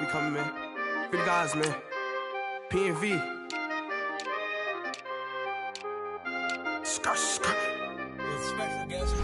We coming, man. Free the guys, man. P&V. Skirt, skirt. Special guest,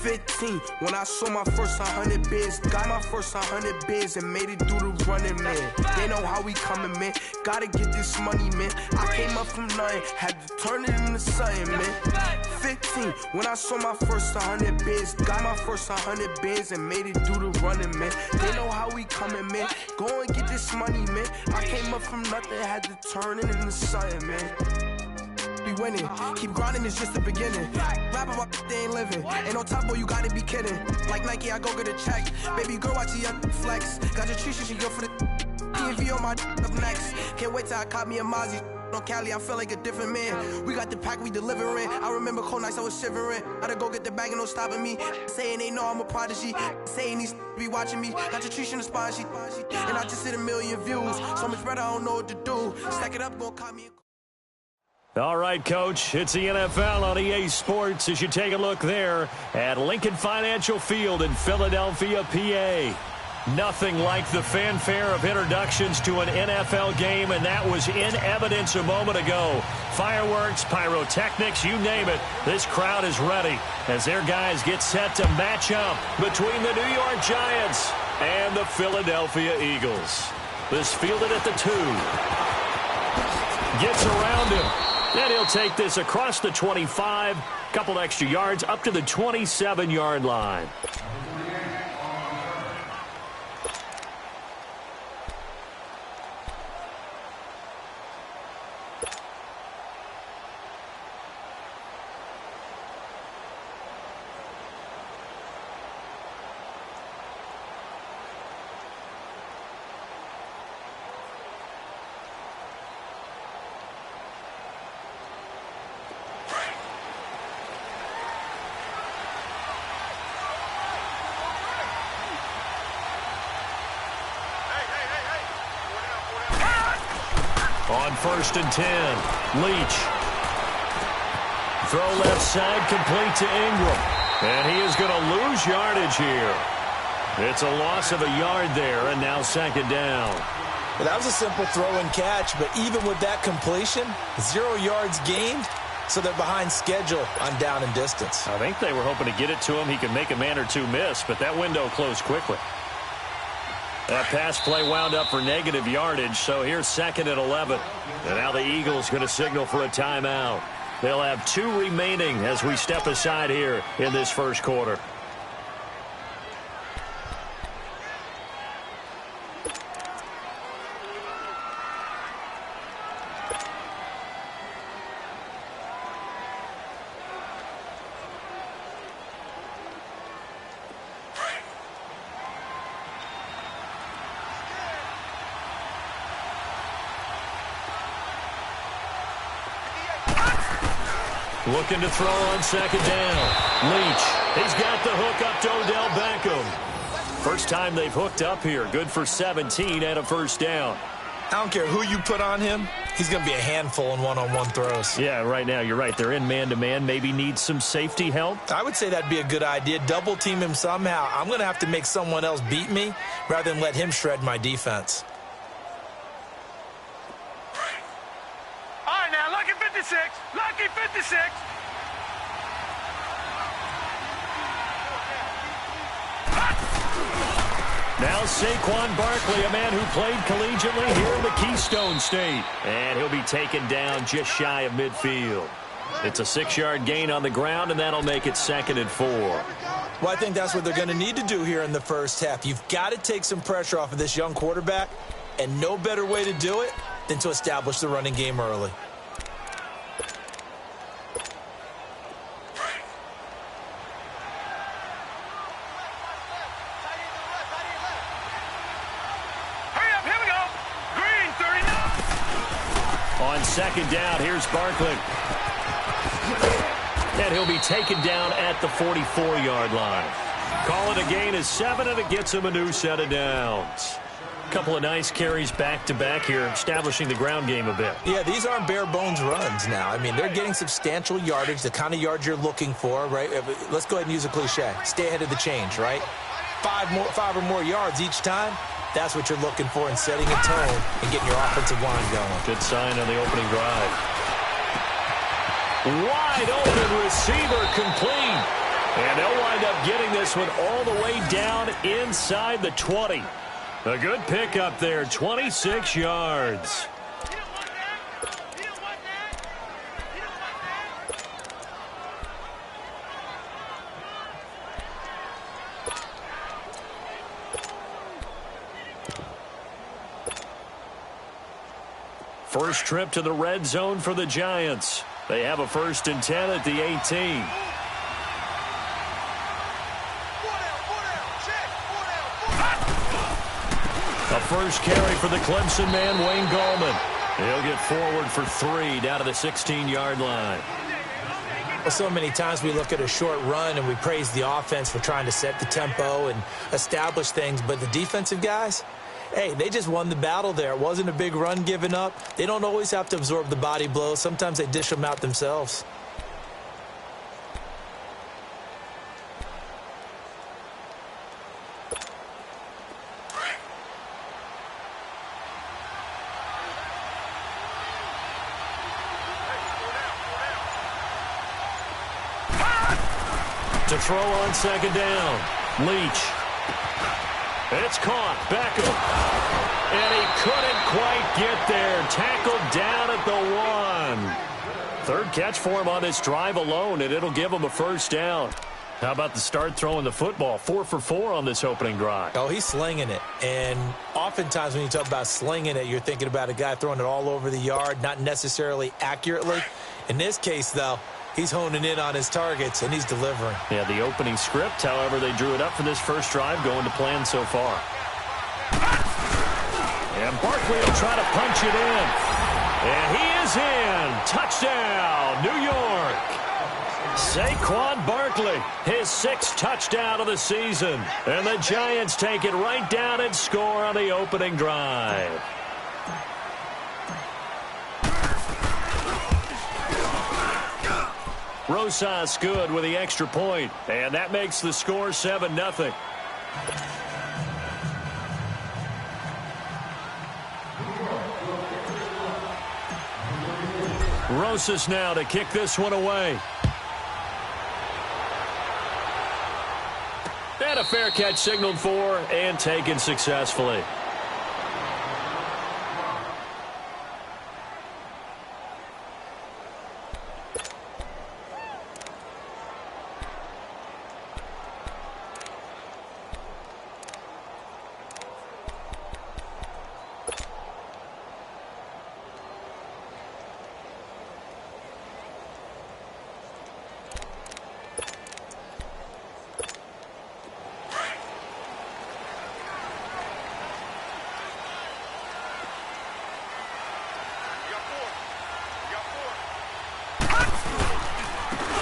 15, when I saw my first 100 bids. Got my first 100 bids and made it through the running, man. They know how we coming, man. Gotta get this money, man. I came up from nothing, had to turn it into something, man. 15, when I saw my first 100 bids. Got my first 100 bids and made it through the running, man. They know how we coming, man. Go and get this money, man. I came up from nothing, had to turn it into something, man. Be winning, keep grinding, it's just the beginning. Rap about they ain't living. Ain't no top boy, you gotta be kidding. Like Nike, I go get a check. Baby girl, watch the young flex. Got your tree, she go for the PNV on my up next. Can't wait till I caught me a Mozzie. On Cali, I feel like a different man. We got the pack, we delivering. I remember cold nights, I was shivering. Gotta go get the bag and no stopping me. Saying they know I'm a prodigy. Saying these be watching me. Got your tree in the spot, she. And I just hit 1 million views. So much better, I don't know what to do. Stack it up, gon' call me. All right, Coach, it's the NFL on EA Sports as you take a look there at Lincoln Financial Field in Philadelphia, PA. Nothing like the fanfare of introductions to an NFL game, and that was in evidence a moment ago. Fireworks, pyrotechnics, you name it. This crowd is ready as their guys get set to match up between the New York Giants and the Philadelphia Eagles. This fielded at the 2. Gets around him. Then he'll take this across the 25, couple extra yards up to the 27-yard line. On 1st and 10, Leach. Throw left side, complete to Ingram. And he is going to lose yardage here. It's a loss of a yard there, and now 2nd down. Well, that was a simple throw and catch, but even with that completion, 0 yards gained, so they're behind schedule on down and distance. I think they were hoping to get it to him. He could make a man or two miss, but that window closed quickly. That pass play wound up for negative yardage, so here's 2nd and 11. And now the Eagles going to signal for a timeout. They'll have 2 remaining as we step aside here in this first quarter. Looking to throw on 2nd down. Leach, he's got the hook up to Odell Beckham. First time they've hooked up here. Good for 17 and a 1st down. I don't care who you put on him. He's going to be a handful in one-on-one throws. Yeah, right now you're right. They're in man-to-man. Maybe need some safety help. I would say that'd be a good idea. Double team him somehow. I'm going to have to make someone else beat me rather than let him shred my defense. All right, now, lucky 56. Lucky 56. Now Saquon Barkley, a man who played collegiately here in the Keystone State. And he'll be taken down just shy of midfield. It's a 6-yard gain on the ground, and that'll make it 2nd and 4. Well, I think that's what they're going to need to do here in the first half. You've got to take some pressure off of this young quarterback, and no better way to do it than to establish the running game early. On 2nd down, here's Barkley. And he'll be taken down at the 44-yard line. Call it a gain of 7, and it gets him a new set of downs. Couple of nice carries back-to-back here, establishing the ground game a bit. Yeah, these aren't bare-bones runs now. I mean, they're getting substantial yardage, the kind of yards you're looking for, right? Let's go ahead and use a cliche. Stay ahead of the change, right? five or more yards each time, that's what you're looking for in setting a tone and getting your offensive line going. Good sign on the opening drive. Wide open receiver complete. And they'll wind up getting this one all the way down inside the 20. A good pickup there, 26 yards. First trip to the red zone for the Giants. They have a 1st and 10 at the 18. A first carry for the Clemson man, Wayne Gallman. He'll get forward for 3 down to the 16-yard line. Well, so many times we look at a short run and we praise the offense for trying to set the tempo and establish things, but the defensive guys, hey, they just won the battle there. It wasn't a big run given up. They don't always have to absorb the body blows. Sometimes they dish them out themselves. To throw on 2nd down. Leach. It's caught. Beckham. And he couldn't quite get there. Tackled down at the 1. 3rd catch for him on this drive alone, and it'll give him a 1st down. How about the start throwing the football? 4 for 4 on this opening drive. Oh, he's slinging it. And oftentimes when you talk about slinging it, you're thinking about a guy throwing it all over the yard, not necessarily accurately. In this case, though, he's honing in on his targets, and he's delivering. Yeah, the opening script, however, they drew it up for this first drive, going to plan so far. And Barkley will try to punch it in. And he is in. Touchdown, New York. Saquon Barkley, his 6th touchdown of the season. And the Giants take it right down and score on the opening drive. Rosas good with the extra point, and that makes the score 7-0. Rosas now to kick this one away. And a fair catch signaled for and taken successfully.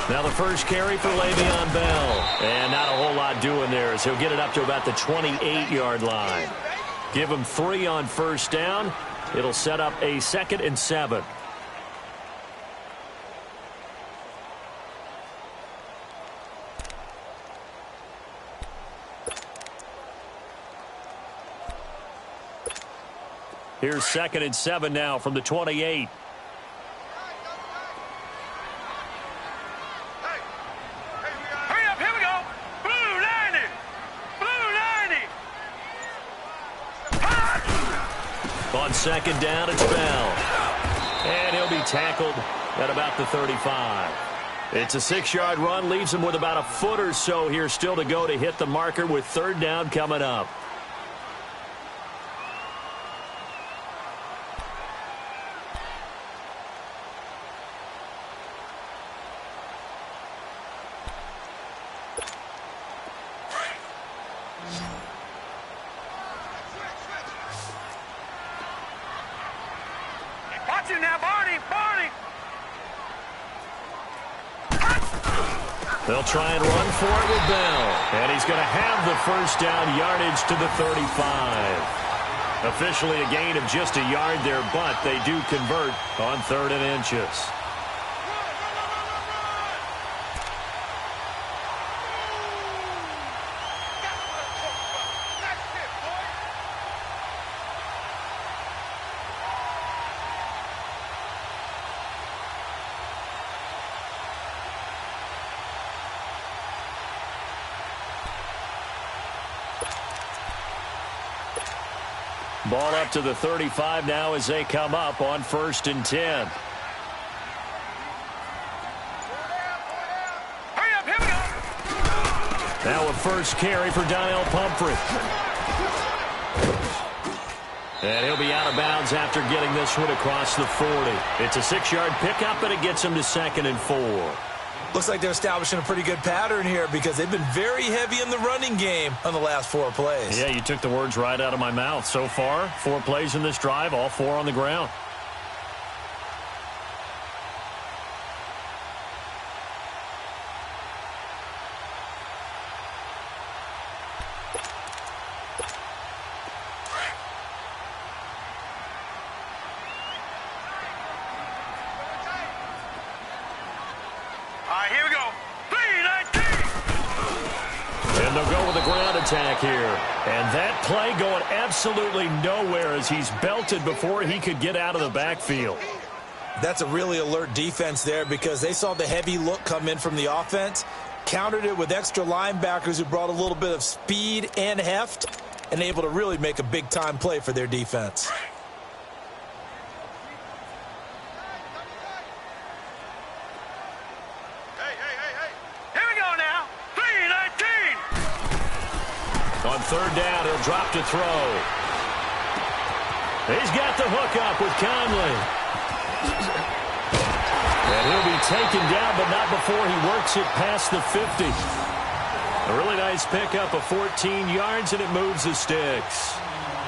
Now the first carry for Le'Veon Bell. And not a whole lot doing there as he'll get it up to about the 28-yard line. Give him 3 on 1st down. It'll set up a 2nd and 7. Here's 2nd and 7 now from the 28. On 2nd down, it's Bell. And he'll be tackled at about the 35. It's a 6-yard run, leaves him with about a foot or so here still to go to hit the marker with 3rd down coming up. They'll try and run for it with Bell. And he's going to have the 1st down yardage to the 35. Officially a gain of just a yard there, but they do convert on 3rd and inches. Ball up to the 35 now as they come up on 1st and 10. Hurry up, here we go. Now a first carry for Donnell Pumphrey. And he'll be out of bounds after getting this one across the 40. It's a 6-yard pickup, and it gets him to 2nd and 4. Looks like they're establishing a pretty good pattern here because they've been very heavy in the running game on the last 4 plays. Yeah, you took the words right out of my mouth. So far, 4 plays in this drive, all 4 on the ground. Here we go. 3-19. And they'll go with a ground attack here. And that play going absolutely nowhere as he's belted before he could get out of the backfield. That's a really alert defense there because they saw the heavy look come in from the offense, countered it with extra linebackers who brought a little bit of speed and heft, and able to really make a big-time play for their defense. On 3rd down, he'll drop to throw. He's got the hook up with Conley. And he'll be taken down, but not before he works it past the 50. A really nice pickup of 14 yards, and it moves the sticks.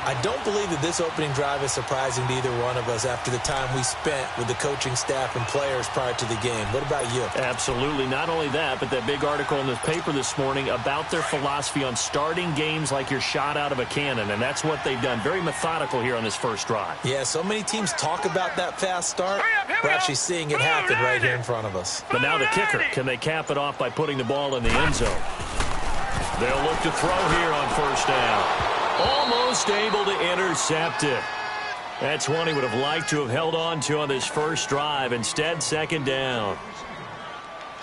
I don't believe that this opening drive is surprising to either one of us after the time we spent with the coaching staff and players prior to the game. What about you? Absolutely. Not only that, but that big article in the paper this morning about their philosophy on starting games like you're shot out of a cannon, and that's what they've done. Very methodical here on this first drive. Yeah, so many teams talk about that fast start. We're actually seeing it happen right here in front of us. But now the kicker, can they cap it off by putting the ball in the end zone? They'll look to throw here on 1st down. Almost able to intercept it. That's one he would have liked to have held on to on this first drive. Instead, 2nd down.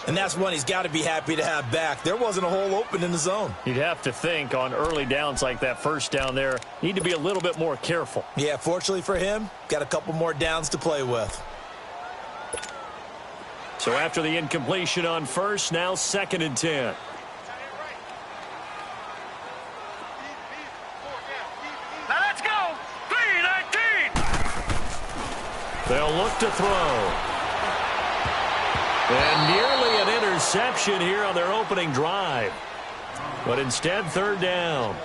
And that's one he's got to be happy to have back. There wasn't a hole open in the zone. You'd have to think on early downs like that first down there, need to be a little bit more careful. Yeah, fortunately for him, got a couple more downs to play with. So after the incompletion on 1st, now 2nd and 10. They'll look to throw. And nearly an interception here on their opening drive. But instead, 3rd down.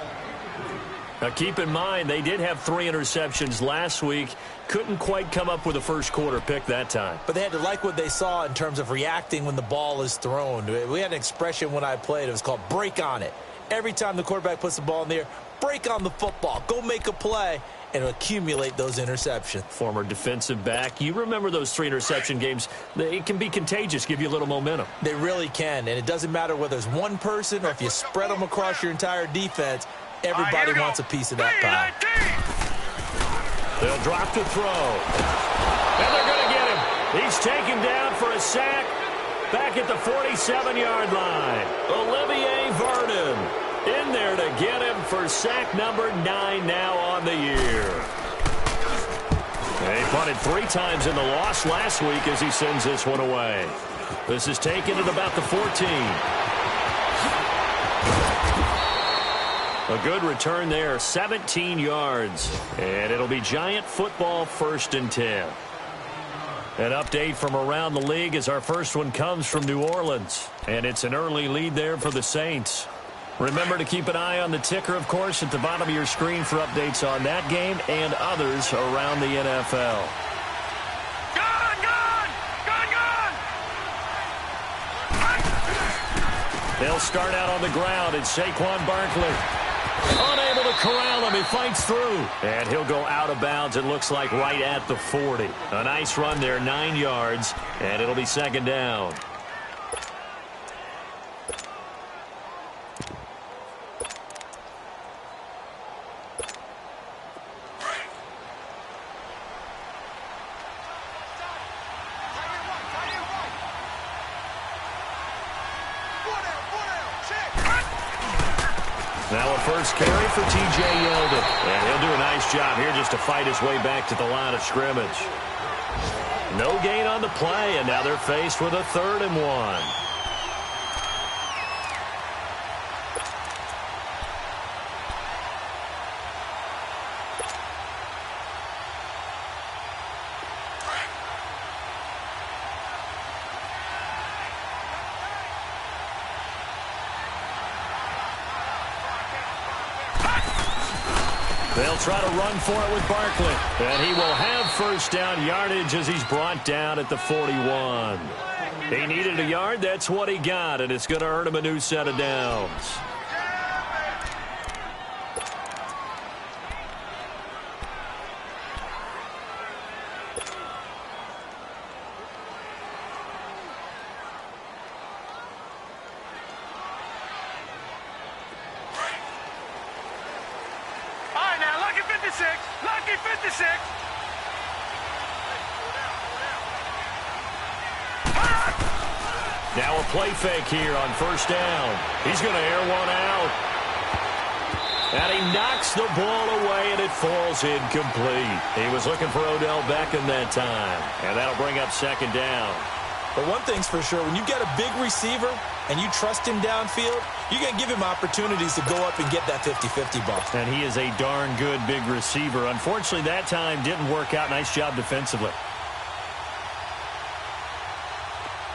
Now keep in mind, they did have 3 interceptions last week. Couldn't quite come up with a first quarter pick that time. But they had to like what they saw in terms of reacting when the ball is thrown. We had an expression when I played. It was called break on it. Every time the quarterback puts the ball in the air, break on the football. Go make a play and accumulate those interceptions. Former defensive back. You remember those 3 interception games. It can be contagious, give you a little momentum. They really can, and it doesn't matter whether it's one person or if you spread them across your entire defense, everybody wants a piece of that pie. They'll drop to throw. And they're going to get him. He's taken down for a sack back at the 47-yard line. Olivier Vernon in there to get him for sack number 9 now on the year. He punted 3 times in the loss last week as he sends this one away. This is taken at about the 14. A good return there, 17 yards. And it'll be Giant football, 1st and 10. An update from around the league as our first one comes from New Orleans. And it's an early lead there for the Saints. Remember to keep an eye on the ticker, of course, at the bottom of your screen for updates on that game and others around the NFL. They'll start out on the ground. It's Saquon Barkley. Unable to corral him. He fights through. And he'll go out of bounds, it looks like, right at the 40. A nice run there, 9 yards, and it'll be 2nd down. Now a first carry for T.J. Yeldon. And he'll do a nice job here just to fight his way back to the line of scrimmage. No gain on the play, and now they're faced with a 3rd and 1. They'll try to run for it with Barkley. And he will have first down yardage as he's brought down at the 41. He needed a yard. That's what he got, and it's going to earn him a new set of downs. Lucky 56. Now a play fake here on first down. He's going to air one out. And he knocks the ball away, and it falls incomplete. He was looking for Odell Beckham that time. And that'll bring up second down. But one thing's for sure, when you've got a big receiver and you trust him downfield, you're going to give him opportunities to go up and get that 50-50 ball. And he is a darn good big receiver. Unfortunately, that time didn't work out. Nice job defensively.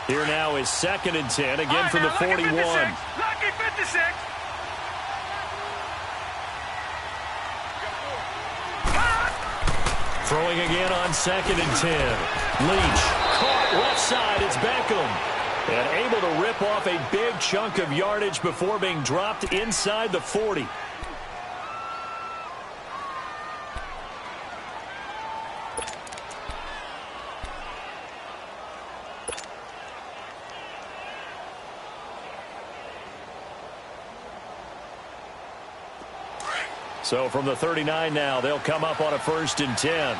Here now is 2nd and 10, again from the 41. Lucky 56. Throwing again on 2nd and 10. Leach caught left side. It's Beckham. And able to rip off a big chunk of yardage before being dropped inside the 40. So from the 39 now, they'll come up on a 1st and 10.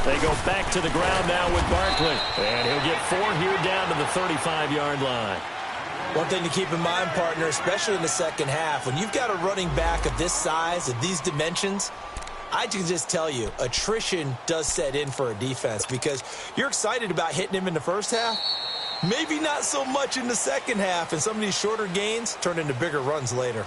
They go back to the ground now with Barkley. And he'll get 4 here down to the 35-yard line. One thing to keep in mind, partner, especially in the second half, when you've got a running back of this size, of these dimensions, I can just tell you, attrition does set in for a defense because you're excited about hitting him in the first half. Maybe not so much in the second half, and some of these shorter gains turn into bigger runs later.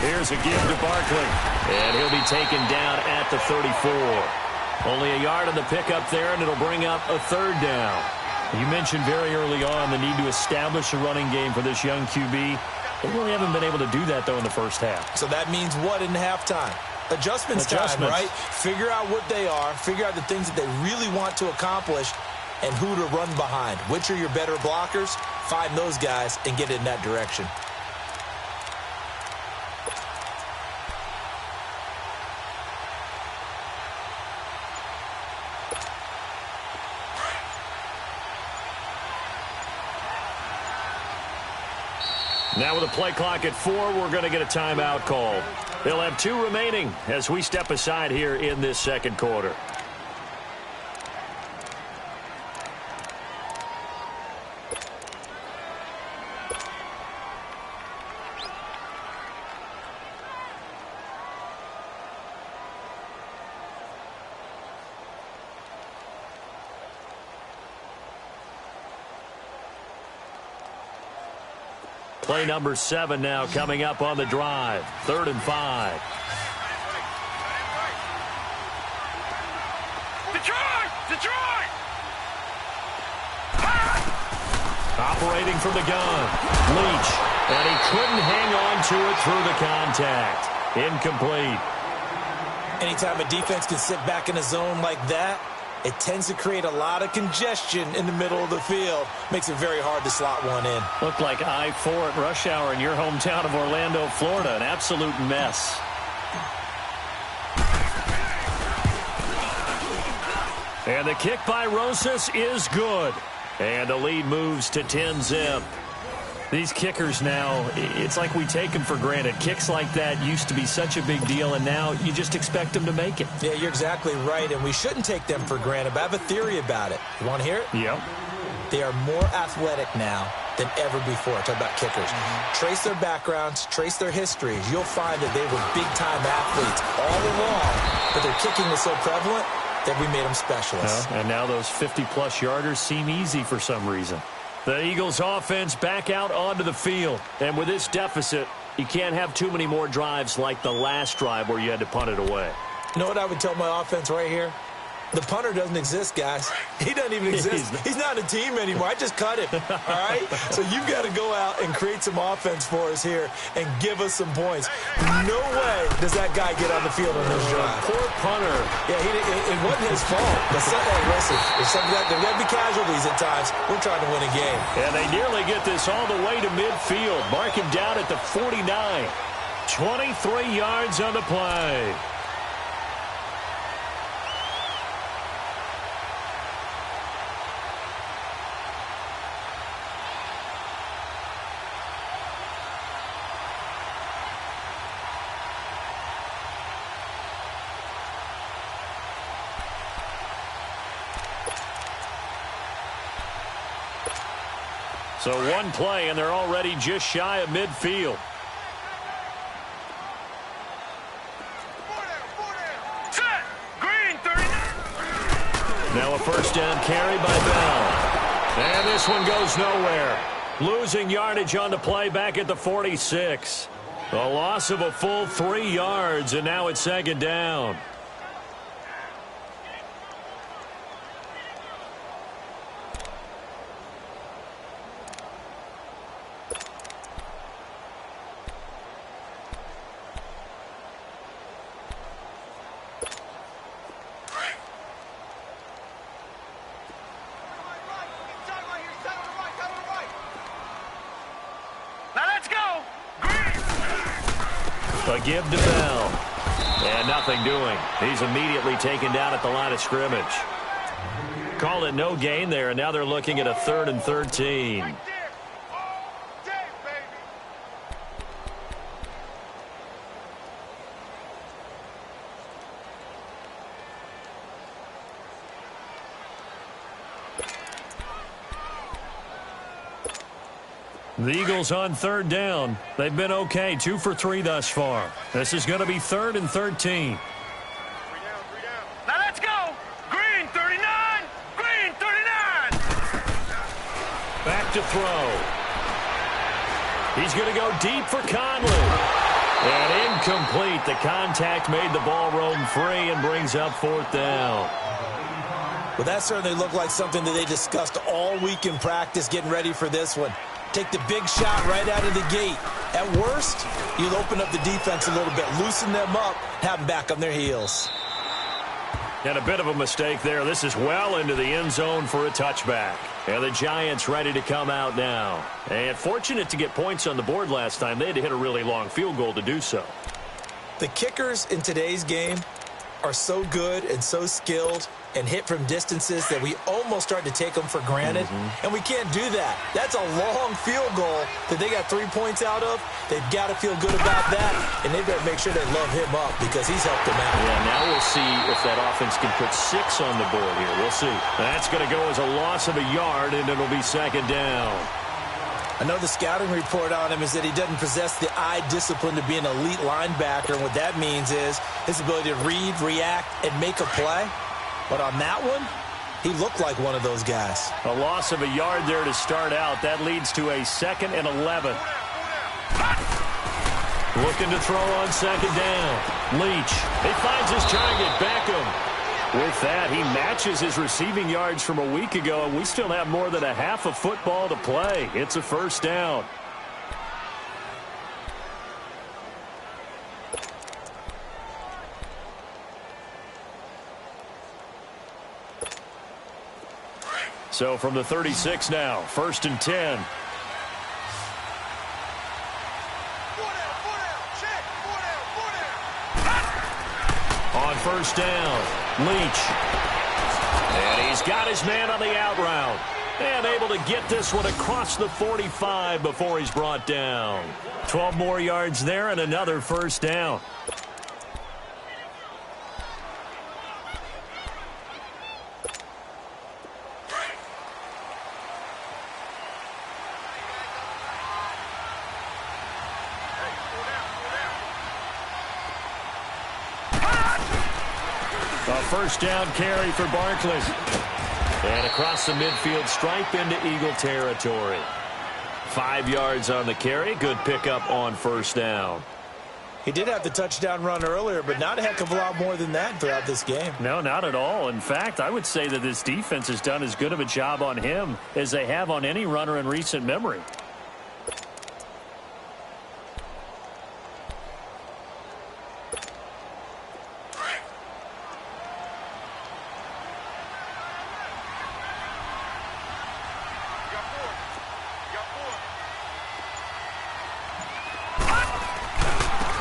Here's a give to Barkley. And he'll be taken down at the 34. Only a yard on the pickup there, and it'll bring up a 3rd down. You mentioned very early on the need to establish a running game for this young QB. They really haven't been able to do that, though, in the first half. So that means what in halftime? Adjustments time, right? Figure out what they are, figure out the things that they really want to accomplish, and who to run behind. Which are your better blockers? Find those guys and get in that direction. Now with a play clock at 4, we're going to get a timeout call. They'll have 2 remaining as we step aside here in this second quarter. Play number 7 now coming up on the drive. 3rd and 5. Detroit! Operating from the gun. Leach. And he couldn't hang on to it through the contact. Incomplete. Anytime a defense can sit back in a zone like that, it tends to create a lot of congestion in the middle of the field. Makes it very hard to slot one in. Looked like I-4 at rush hour in your hometown of Orlando, Florida. An absolute mess. And the kick by Rosas is good. And the lead moves to 10-zip. These kickers now, it's like we take them for granted. Kicks like that used to be such a big deal, and now you just expect them to make it. Yeah, you're exactly right, and we shouldn't take them for granted, but I have a theory about it. You want to hear it? Yep. They are more athletic now than ever before. Talk about kickers. Trace their backgrounds, trace their histories. You'll find that they were big-time athletes all along, but their kicking was so prevalent that we made them specialists. And now those 50-plus yarders seem easy for some reason. The Eagles offense back out onto the field. And with this deficit, you can't have too many more drives like the last drive where you had to punt it away. You know what I would tell my offense right here? The punter doesn't exist, guys. He doesn't even exist. He's not a team anymore. I just cut him, all right? So you've got to go out and create some offense for us here and give us some points. No way does that guy get on the field on this drive. Poor punter. Yeah, it wasn't his fault. But hey, listen, there's got to be casualties at times. We're trying to win a game. And they nearly get this all the way to midfield. Mark him down at the 49. 23 yards on the play. So one play, and they're already just shy of midfield. Set. Green, 39. Now a first down carry by Bell. And this one goes nowhere. Losing yardage on the play back at the 46. A loss of a full 3 yards, and now it's second down. A give to Bell. And nothing doing. He's immediately taken down at the line of scrimmage. Call it no gain there, and now they're looking at a 3rd and 13. The Eagles on 3rd down. They've been okay, 2 for 3 thus far. This is going to be 3rd and 13. Now let's go. Green, 39. Green, 39. Back to throw. He's going to go deep for Conley. And incomplete. The contact made the ball roam free and brings up 4th down. Well, that certainly looked like something that they discussed all week in practice getting ready for this one. Take the big shot right out of the gate. At worst, you'll open up the defense a little bit, loosen them up, have them back on their heels. And a bit of a mistake there. This is well into the end zone for a touchback. And the Giants ready to come out now. And fortunate to get points on the board last time. They had to hit a really long field goal to do so. The kickers in today's game are so good and so skilled and hit from distances that we almost start to take them for granted. And we can't do that. That's a long field goal that they got 3 points out of. They've got to feel good about that, and they better make sure they love him up because he's helped them out. Yeah, now we'll see if that offense can put 6 on the board here. We'll see. That's going to go as a loss of a yard, and it'll be second down. I know the scouting report on him is that he doesn't possess the eye discipline to be an elite linebacker. And what that means is his ability to read, react, and make a play. But on that one, he looked like one of those guys. A loss of a yard there to start out. That leads to a 2nd and 11. Looking to throw on second down. Leach. He finds his target, Beckham. With that, he matches his receiving yards from a week ago, and we still have more than a half of football to play. It's a first down. So from the 36 now, 1st and 10. On 1st down, Leach. And he's got his man on the out route. And able to get this one across the 45 before he's brought down. 12 more yards there and another 1st down. A 1st down carry for Barkley. And across the midfield stripe into Eagle territory. 5 yards on the carry. Good pickup on 1st down. He did have the touchdown run earlier, but not a heck of a lot more than that throughout this game. No, not at all. In fact, I would say that this defense has done as good of a job on him as they have on any runner in recent memory.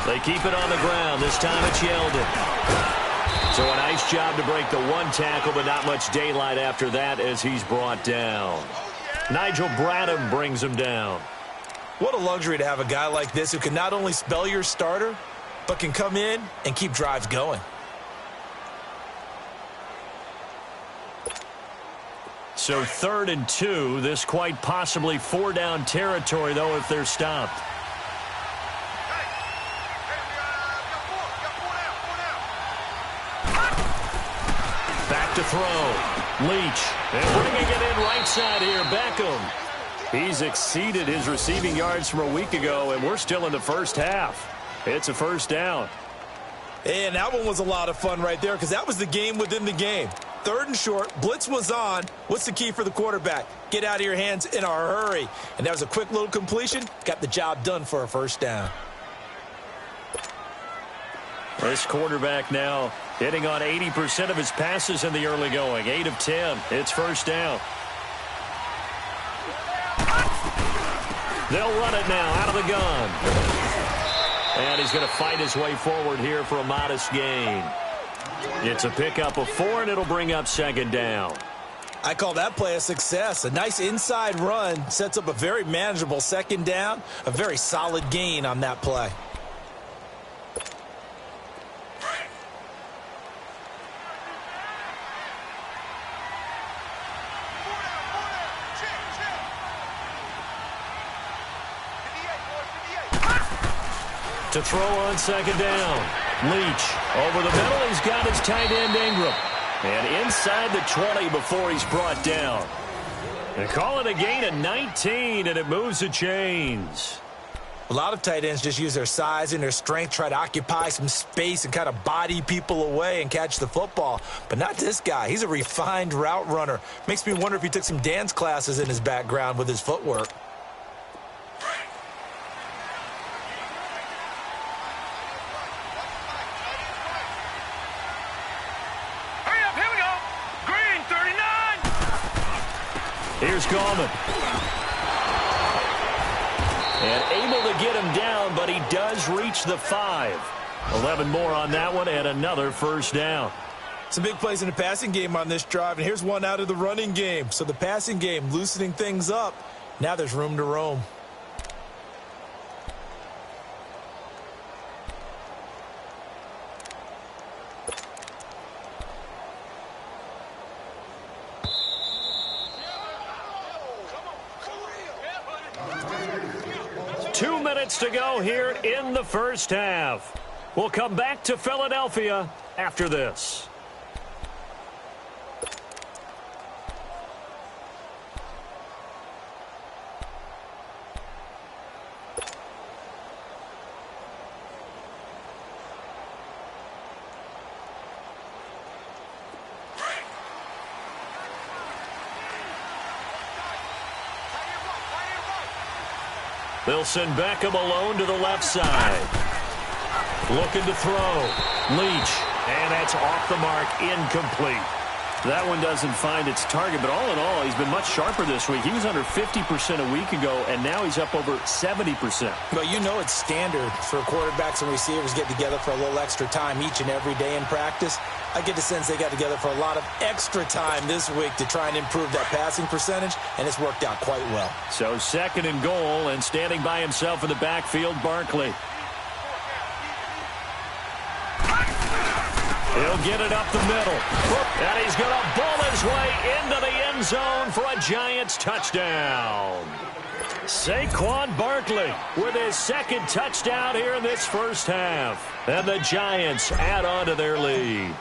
They keep it on the ground. This time it's Yeldon. So a nice job to break the one tackle, but not much daylight after that as he's brought down. Nigel Bradham brings him down. What a luxury to have a guy like this who can not only spell your starter, but can come in and keep drives going. So 3rd and 2. This quite possibly 4-down territory, though, if they're stopped. Back to throw. Leach. And bringing it in right side here, Beckham. He's exceeded his receiving yards from a week ago, and we're still in the 1st half. It's a 1st down. And that one was a lot of fun right there because that was the game within the game. 3rd and short. Blitz was on. What's the key for the quarterback? Get out of your hands in a hurry. And that was a quick little completion. Got the job done for a 1st down. This quarterback now hitting on 80% of his passes in the early going. 8 of 10. It's 1st down. They'll run it now out of the gun. And he's going to fight his way forward here for a modest gain. It's a pickup of 4, and it'll bring up 2nd down. I call that play a success. A nice inside run sets up a very manageable 2nd down. A very solid gain on that play. To throw on 2nd down. Leach over the middle. He's got his tight end Ingram. And inside the 20 before he's brought down. They call it a gain of 19, and it moves the chains. A lot of tight ends just use their size and their strength, try to occupy some space and kind of body people away and catch the football. But not this guy. He's a refined route runner. Makes me wonder if he took some dance classes in his background with his footwork. Here's Gallman. And able to get him down, but he does reach the 5. 11 more on that one, and another 1st down. Some big plays in the passing game on this drive, and here's one out of the running game. So the passing game loosening things up. Now there's room to roam. To go here in the 1st half. We'll come back to Philadelphia after this. They'll send Beckham alone to the left side. Looking to throw. Leach. And that's off the mark, incomplete. That one doesn't find its target, but all in all, he's been much sharper this week. He was under 50% a week ago, and now he's up over 70%. Well, you know it's standard for quarterbacks and receivers get together for a little extra time each and every day in practice. I get the sense they got together for a lot of extra time this week to try and improve that passing percentage, and it's worked out quite well. So 2nd and goal, and standing by himself in the backfield, Barkley. He'll get it up the middle. And he's going to bull his way into the end zone for a Giants touchdown. Saquon Barkley with his 2nd touchdown here in this first half. And the Giants add on to their lead.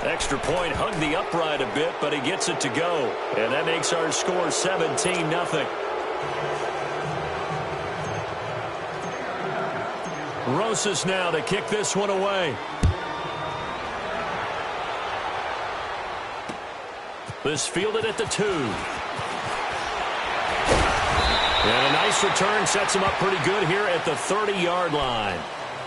Extra point hugged the upright a bit, but he gets it to go. And that makes our score 17-0. Rosas now to kick this one away. This fielded at the 2. And a nice return sets him up pretty good here at the 30-yard line.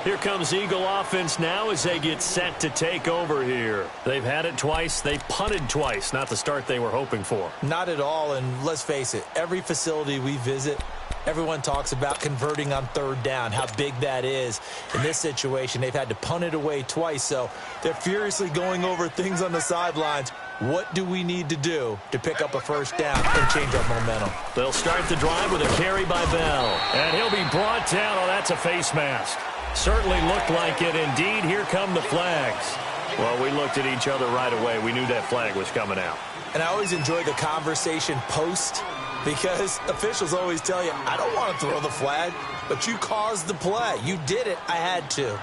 Here comes Eagle offense now as they get set to take over here. They've had it twice. They've punted twice. Not the start they were hoping for. Not at all, and let's face it, every facility we visit, everyone talks about converting on 3rd down, how big that is. In this situation, they've had to punt it away twice, so they're furiously going over things on the sidelines. What do we need to do to pick up a 1st down and change our momentum? They'll start the drive with a carry by Bell. And he'll be brought down. Oh, that's a face mask. Certainly looked like it. Indeed, here come the flags. Well, we looked at each other right away. We knew that flag was coming out. And I always enjoy the conversation post, because officials always tell you, I don't want to throw the flag, but you caused the play. You did it. I had to.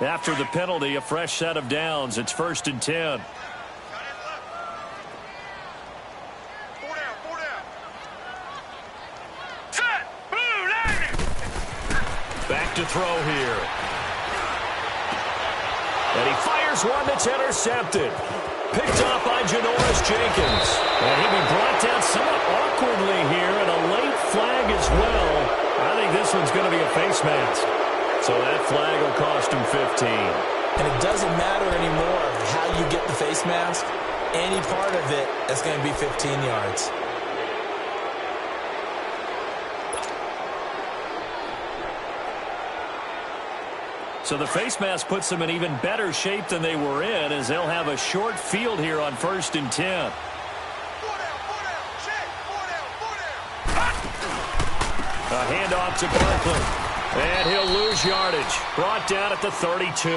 After the penalty, a fresh set of downs. It's 1st and 10. Back to throw here. And he fires one that's intercepted. Picked off by Janoris Jenkins. And he'll be brought down somewhat awkwardly here, and a late flag as well. I think this one's going to be a face mask. So that flag will cost him 15. And it doesn't matter anymore how you get the face mask. Any part of it, that's going to be 15 yards. So the face mask puts them in even better shape than they were in, as they'll have a short field here on 1st and 10. A handoff to Barkley. And he'll lose yardage. Brought down at the 32.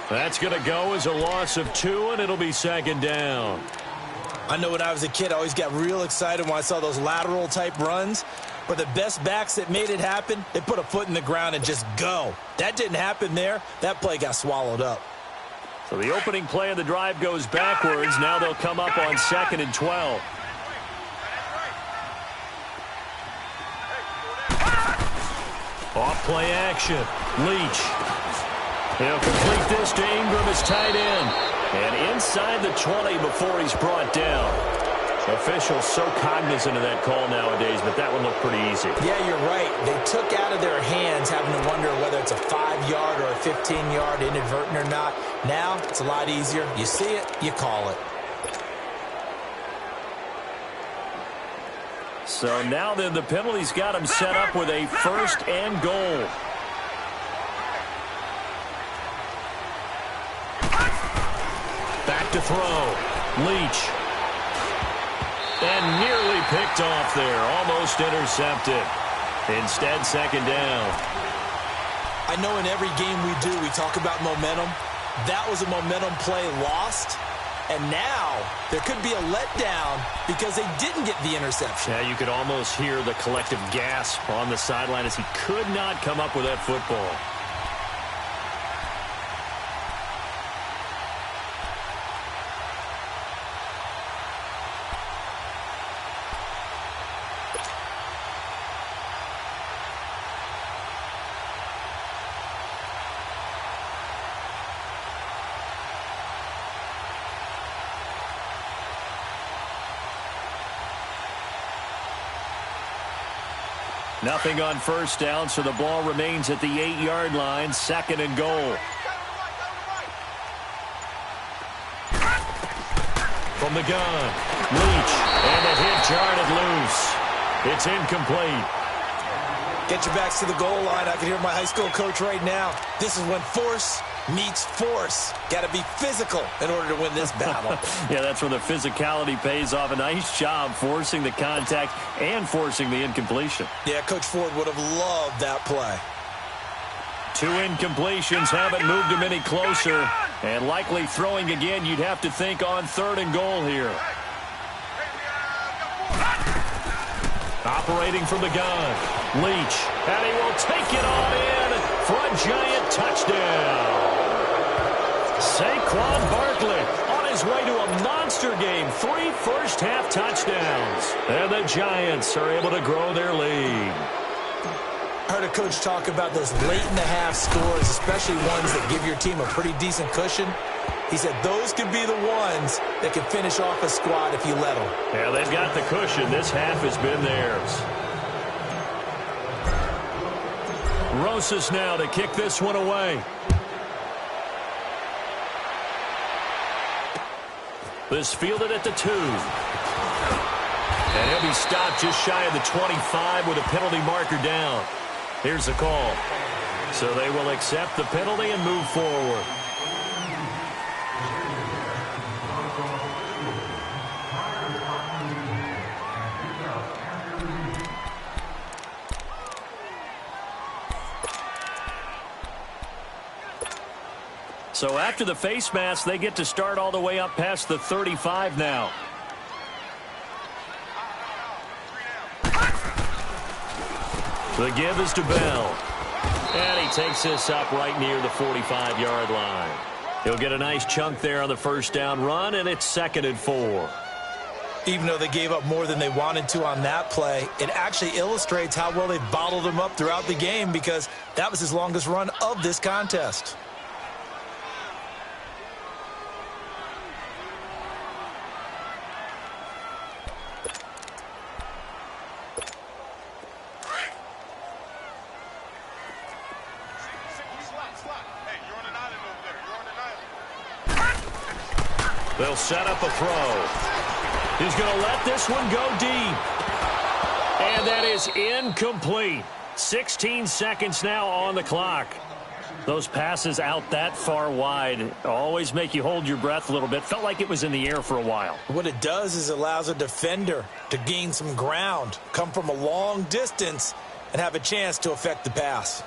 That's going to go as a loss of 2, and it'll be 2nd down. I know when I was a kid, I always got real excited when I saw those lateral-type runs. But the best backs that made it happen, they put a foot in the ground and just go. That didn't happen there. That play got swallowed up. So the opening play of the drive goes backwards. Now they'll come up on 2nd and 12. Off play action. Leach. He'll complete this to Ingram as tight end. And inside the 20 before he's brought down. Officials so cognizant of that call nowadays, but that one looked pretty easy. Yeah, you're right. They took out of their hands having to wonder whether it's a 5-yard or a 15-yard inadvertent or not. Now it's a lot easier. You see it, you call it. So now then the penalty's got him set up with a 1st and goal. Back to throw. Leach. And nearly picked off there. Almost intercepted. Instead, 2nd down. I know in every game we do, we talk about momentum. That was a momentum play lost. And now there could be a letdown because they didn't get the interception. Yeah, you could almost hear the collective gasp on the sideline as he could not come up with that football. Nothing on first down, so the ball remains at the 8-yard line, 2nd and goal. From the gun, Leach, and the hit jarred loose. It's incomplete. Get your backs to the goal line. I can hear my high school coach right now. This is when force meets force. Got to be physical in order to win this battle. Yeah, that's where the physicality pays off. A nice job forcing the contact and forcing the incompletion. Yeah, Coach Ford would have loved that play. 2 incompletions haven't moved him any closer. And likely throwing again, you'd have to think on 3rd and goal here. Operating from the gun, Leach, and he will take it on in for a Giant touchdown. Saquon Barkley on his way to a monster game, 3 first-half touchdowns. And the Giants are able to grow their lead. I heard a coach talk about those late-in-the-half scores, especially ones that give your team a pretty decent cushion. He said those could be the ones that can finish off a squad if you let them. Yeah, they've got the cushion. This half has been theirs. Rosas now to kick this one away. This fielded at the 2. And he'll be stopped just shy of the 25 with a penalty marker down. Here's the call. So they will accept the penalty and move forward. So after the face mask, they get to start all the way up past the 35 now. The give is to Bell. And he takes this up right near the 45-yard line. He'll get a nice chunk there on the first down run, and it's 2nd and 4. Even though they gave up more than they wanted to on that play, it actually illustrates how well they bottled them up throughout the game, because that was his longest run of this contest. They'll set up a throw. He's going to let this one go deep. And that is incomplete. 16 seconds now on the clock. Those passes out that far wide always make you hold your breath a little bit. Felt like it was in the air for a while. What it does is it allows a defender to gain some ground, come from a long distance, and have a chance to affect the pass.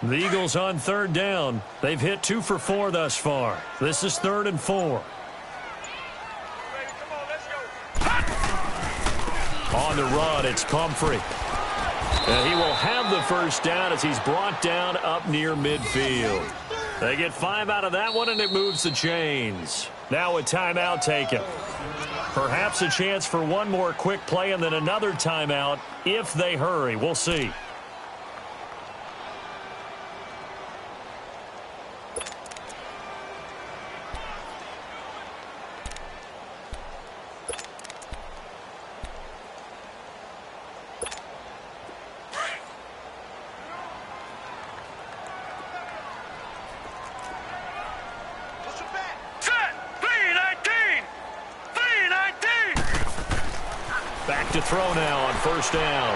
The Eagles on 3rd down. They've hit 2 for 4 thus far. This is 3rd and 4. On the run, it's Pumphrey. And he will have the first down as he's brought down up near midfield. They get 5 out of that one, and it moves the chains. Now a timeout taken. Perhaps a chance for one more quick play and then another timeout if they hurry. We'll see. To throw now on first down.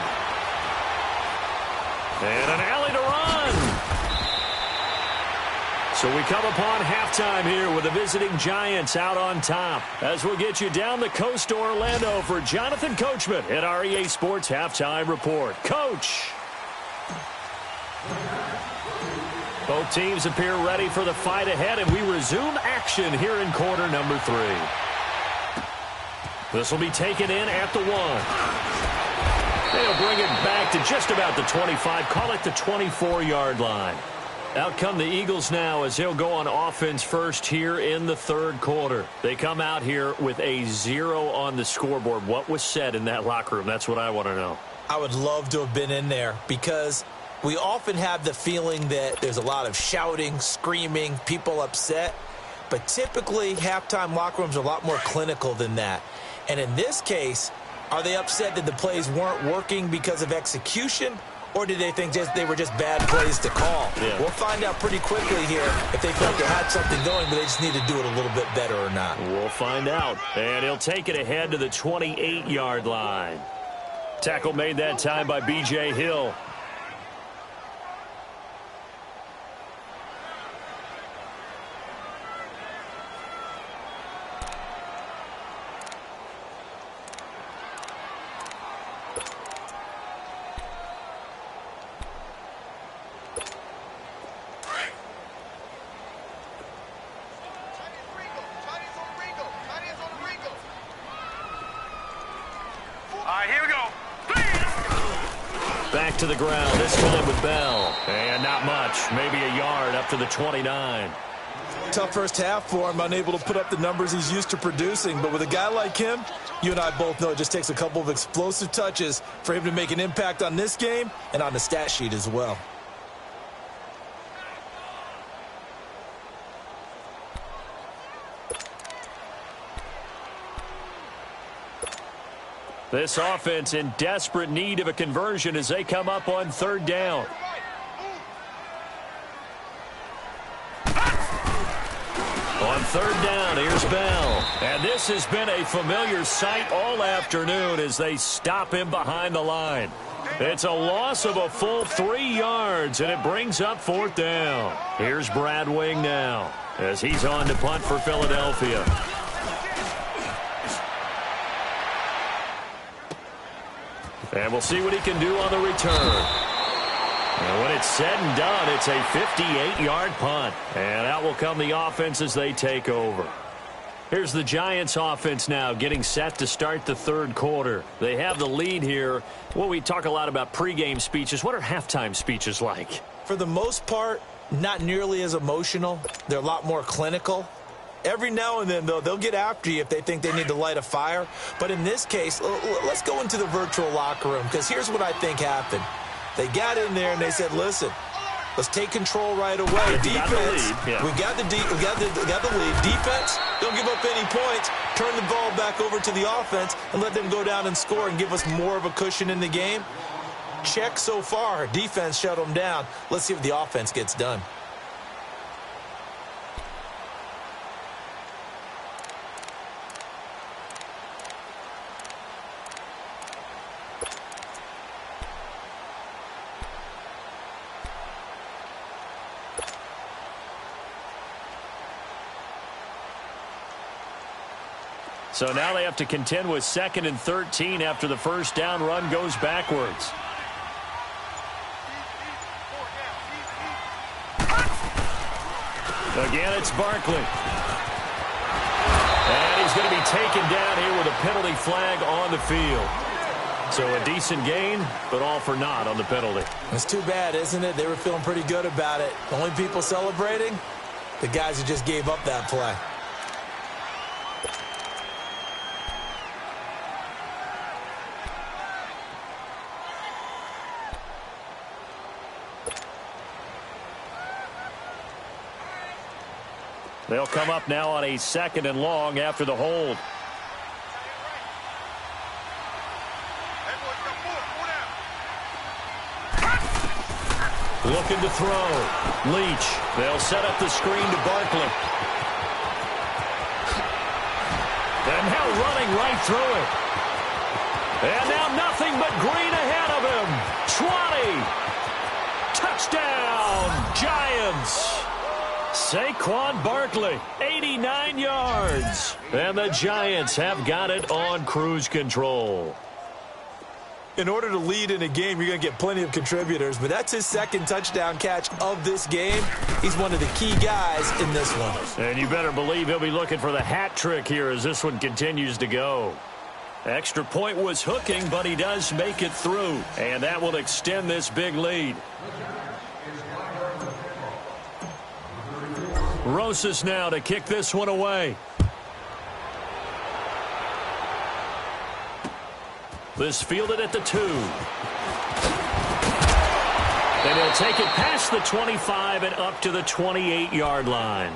And an alley to run. So we come upon halftime here with the visiting Giants out on top. As we'll get you down the coast to Orlando for Jonathan Coachman at our EA Sports Halftime Report. Coach. Both teams appear ready for the fight ahead, and we resume action here in quarter number 3. This will be taken in at the 1. They'll bring it back to just about the 25. Call it the 24-yard line. Out come the Eagles now as they'll go on offense first here in the 3rd quarter. They come out here with a 0 on the scoreboard. What was said in that locker room? That's what I want to know. I would love to have been in there because we often have the feeling that there's a lot of shouting, screaming, people upset. But typically, halftime locker rooms are a lot more clinical than that. And in this case, are they upset that the plays weren't working because of execution? Or did they think they were just bad plays to call? Yeah. We'll find out pretty quickly here if they felt they had something going, but they just need to do it a little bit better or not. We'll find out. And he'll take it ahead to the 28-yard line. Tackle made that time by B.J. Hill. Back to the ground, this time with Bell. And not much, maybe a yard up to the 29. Tough first half for him, unable to put up the numbers he's used to producing. But with a guy like him, you and I both know it just takes a couple of explosive touches for him to make an impact on this game and on the stat sheet as well. This offense in desperate need of a conversion as they come up on third down. On third down, here's Bell. And this has been a familiar sight all afternoon as they stop him behind the line. It's a loss of a full 3 yards, and it brings up fourth down. Here's Brad Wing now as he's on to punt for Philadelphia. And we'll see what he can do on the return. And when it's said and done, it's a 58-yard punt. And out will come the offense as they take over. Here's the Giants offense now getting set to start the third quarter. They have the lead here. Well, we talk a lot about pregame speeches. What are halftime speeches like? For the most part, not nearly as emotional. They're a lot more clinical. Every now and then, though, they'll get after you if they think they need to light a fire. But in this case, let's go into the virtual locker room, because here's what I think happened. They got in there and they said, listen, let's take control right away. Defense, we got the lead. Defense, don't give up any points. Turn the ball back over to the offense and let them go down and score and give us more of a cushion in the game. Check so far. Defense shut them down. Let's see if the offense gets done. So now they have to contend with 2nd and 13 after the first down run goes backwards. Again, it's Barkley. And he's going to be taken down here with a penalty flag on the field. So a decent gain, but all for naught on the penalty. It's too bad, isn't it? They were feeling pretty good about it. The only people celebrating, the guys who just gave up that play. They'll come up now on a 2nd and long after the hold. Looking to throw. Leach. They'll set up the screen to Barkley. And now running right through it. And now nothing but green ahead of him. 20. Touchdown, Giants. Saquon Barkley, 89 yards. And the Giants have got it on cruise control. In order to lead in a game, you're going to get plenty of contributors, but that's his 2nd touchdown catch of this game. He's one of the key guys in this one. And you better believe he'll be looking for the hat trick here as this one continues to go. Extra point was hooking, but he does make it through, and that will extend this big lead. Rosas now to kick this one away. This fielded at the 2. And he'll take it past the 25 and up to the 28-yard line.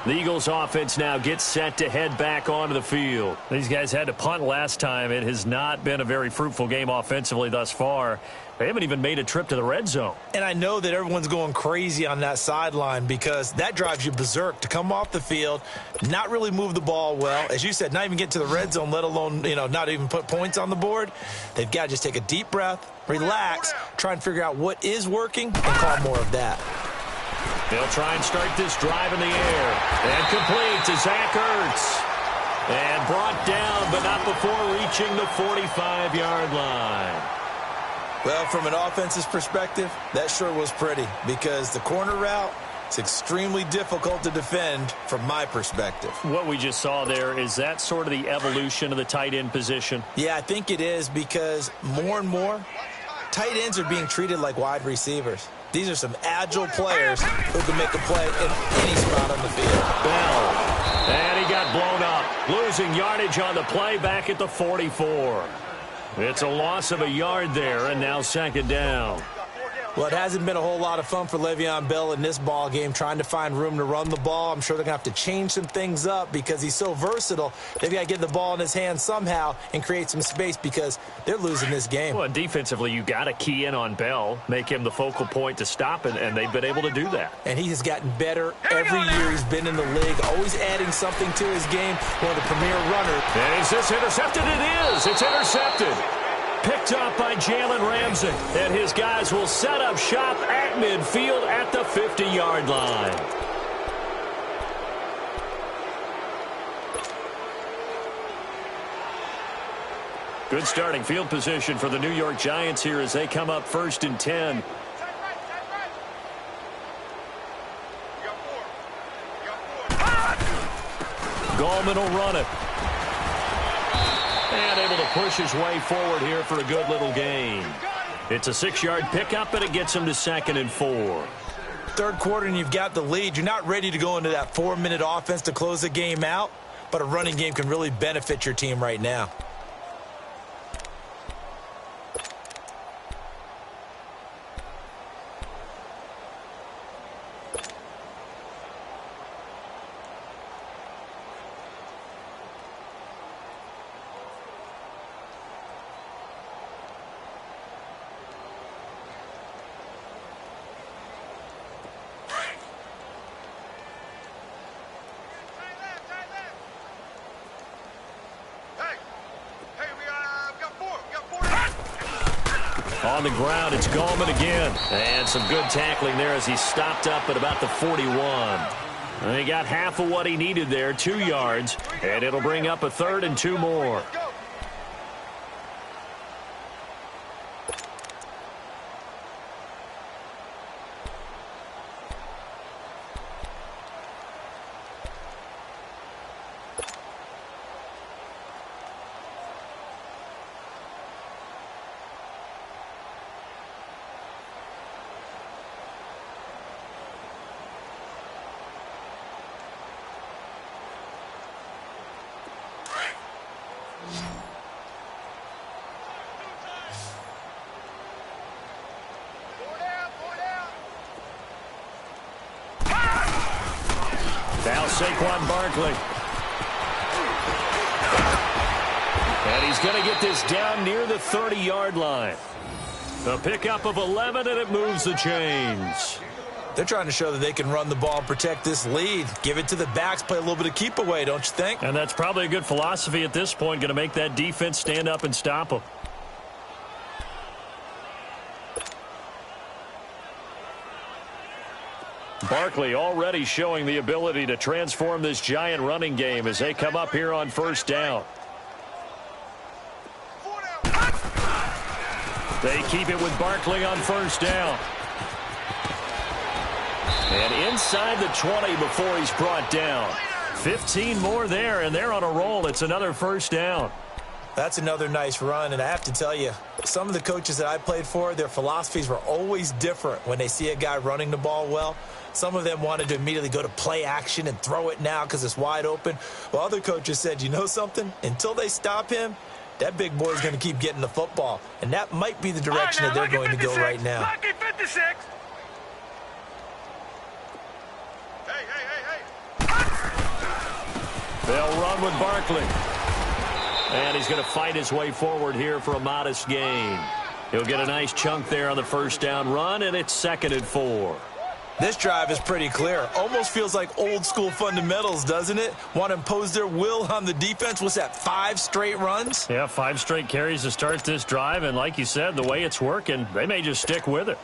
The Eagles offense now gets set to head back onto the field. These guys had to punt last time. It has not been a very fruitful game offensively thus far. They haven't even made a trip to the red zone. And I know that everyone's going crazy on that sideline because that drives you berserk to come off the field, not really move the ball well. As you said, not even get to the red zone, let alone, not even put points on the board. They've got to just take a deep breath, relax, try and figure out what is working, and call more of that. They'll try and start this drive in the air. And complete to Zach Ertz. And brought down, but not before reaching the 45-yard line. Well, from an offense's perspective, that sure was pretty because the corner route is extremely difficult to defend from my perspective. What we just saw there, is that sort of the evolution of the tight end position? Yeah, I think it is because more and more, tight ends are being treated like wide receivers. These are some agile players who can make a play in any spot on the field. Bell. And he got blown up. Losing yardage on the play back at the 44. It's a loss of a yard there, and now second down. Well, it hasn't been a whole lot of fun for Le'Veon Bell in this ball game, trying to find room to run the ball. I'm sure they're going to have to change some things up because he's so versatile. They've got to get the ball in his hands somehow and create some space because they're losing this game. Well, defensively, you got to key in on Bell, make him the focal point to stop it, and they've been able to do that. And he has gotten better every year he's been in the league, always adding something to his game. One of the premier runners. And is this intercepted? It is. It's intercepted. Picked up by Jalen Ramsey. And his guys will set up shop at midfield at the 50-yard line. Good starting field position for the New York Giants here as they come up 1st and 10. Gallman will run it. And able to push his way forward here for a good little gain. It's a 6-yard pickup, and it gets him to 2nd and 4. Third quarter, and you've got the lead. You're not ready to go into that 4-minute offense to close the game out, but a running game can really benefit your team right now. On the ground, it's Gallman again. And some good tackling there as he stopped up at about the 41. And he got half of what he needed there, 2 yards. And it'll bring up a 3rd and 2 more. Now Saquon Barkley. And he's going to get this down near the 30-yard line. A pickup of 11, and it moves the chains. They're trying to show that they can run the ball and protect this lead. Give it to the backs, play a little bit of keep away, don't you think? And that's probably a good philosophy at this point, going to make that defense stand up and stop them. Barkley already showing the ability to transform this Giant running game as they come up here on 1st down. They keep it with Barkley on 1st down. And inside the 20 before he's brought down. 15 more there, and they're on a roll. It's another 1st down. That's another nice run, and I have to tell you, some of the coaches that I played for, their philosophies were always different when they see a guy running the ball well. Some of them wanted to immediately go to play action and throw it now because it's wide open. Well, other coaches said, you know something? Until they stop him, that big boy is going to keep getting the football. And that might be the direction that they're going to go right now. Lucky 56. They'll run with Barkley. And he's going to fight his way forward here for a modest gain. He'll get a nice chunk there on the first down run, and it's 2nd and 4. This drive is pretty clear. Almost feels like old school fundamentals, doesn't it? Want to impose their will on the defense. What's that, 5 straight runs? Yeah, 5 straight carries to start this drive, and like you said, the way it's working, they may just stick with it.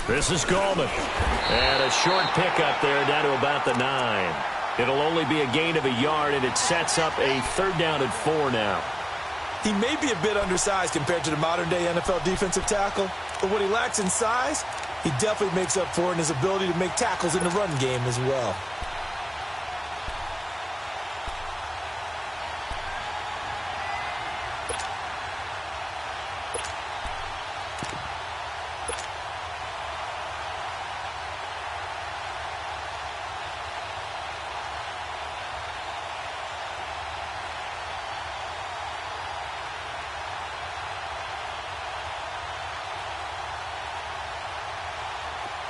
This is Gallman. And a short pickup there down to about the 9. It'll only be a gain of a yard, and it sets up a 3rd down and 4 now. He may be a bit undersized compared to the modern-day NFL defensive tackle, but what he lacks in size, he definitely makes up for in his ability to make tackles in the run game as well.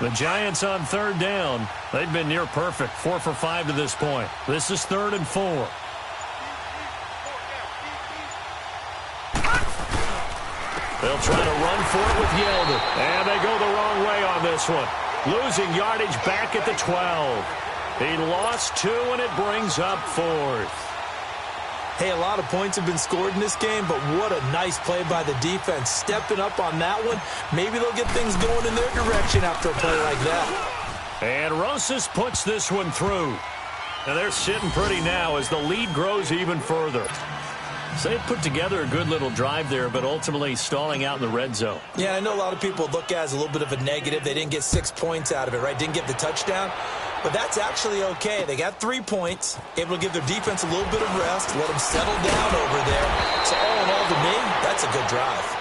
The Giants on 3rd down. They've been near perfect, 4 for 5 to this point. This is 3rd and 4. They'll try to run for it with Yeldon. And they go the wrong way on this one. Losing yardage back at the 12. He lost 2, and it brings up 4th. Hey, a lot of points have been scored in this game, but what a nice play by the defense. Stepping up on that one. Maybe they'll get things going in their direction after a play like that. And Rosas puts this one through. And they're sitting pretty now as the lead grows even further. So they put together a good little drive there, but ultimately stalling out in the red zone. Yeah, I know a lot of people look at it as a little bit of a negative. They didn't get 6 points out of it, right? Didn't get the touchdown. But that's actually okay. They got 3 points, able to give their defense a little bit of rest, let them settle down over there. So all in all, to me, that's a good drive.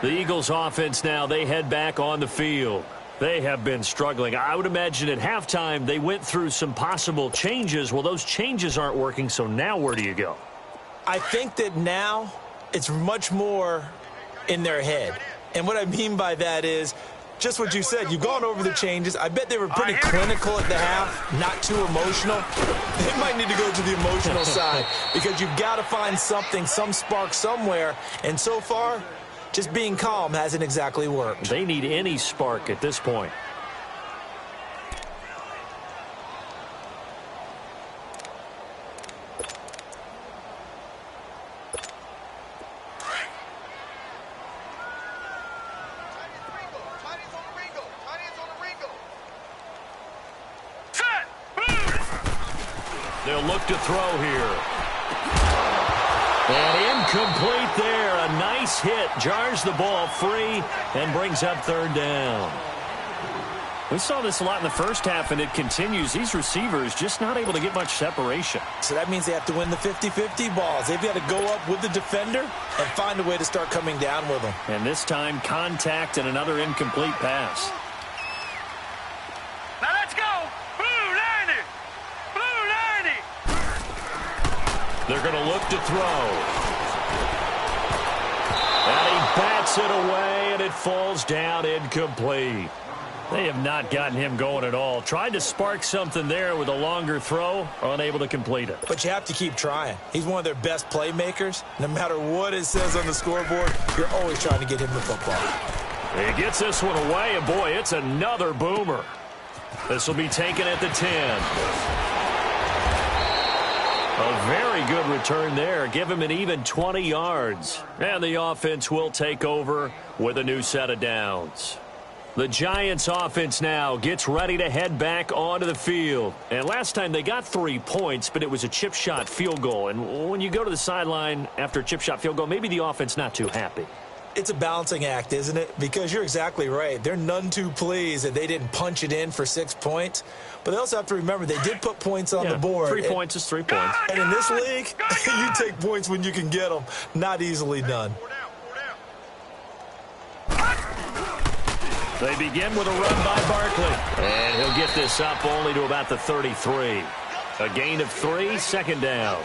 The Eagles offense now, they head back on the field. They have been struggling. I would imagine at halftime they went through some possible changes. Well, those changes aren't working, so now where do you go? I think that now it's much more in their head. And what I mean by that is just what you said. You've gone over the changes. I bet they were pretty clinical at the half, not too emotional. They might need to go to the emotional side because you've got to find something, some spark somewhere. And so far, just being calm hasn't exactly worked. They need any spark at this point. They'll look to throw here. And incomplete there. A nice hit. Jars the ball free and brings up 3rd down. We saw this a lot in the first half, and it continues. These receivers just not able to get much separation. So that means they have to win the 50-50 balls. They've got to go up with the defender and find a way to start coming down with them. And this time, contact and another incomplete pass. Now let's go. Blue 90. Blue 90. They're going to look to throw. And he bats it away, and it falls down incomplete. They have not gotten him going at all. Tried to spark something there with a longer throw, unable to complete it. But you have to keep trying. He's one of their best playmakers. No matter what it says on the scoreboard, you're always trying to get him the football. He gets this one away, and boy, it's another boomer. This will be taken at the 10. A very good return there. Give him an even 20 yards. And the offense will take over with a new set of downs. The Giants offense now gets ready to head back onto the field. And last time they got 3 points, but it was a chip shot field goal. And when you go to the sideline after a chip shot field goal, maybe the offense not too happy. It's a balancing act, isn't it? Because you're exactly right. They're none too pleased that they didn't punch it in for 6 points. But they also have to remember they did put points on the board. 3 points is 3 points. And in this league, you take points when you can get them. Not easily done. They begin with a run by Barkley. And he'll get this up only to about the 33. A gain of 3, 2nd down.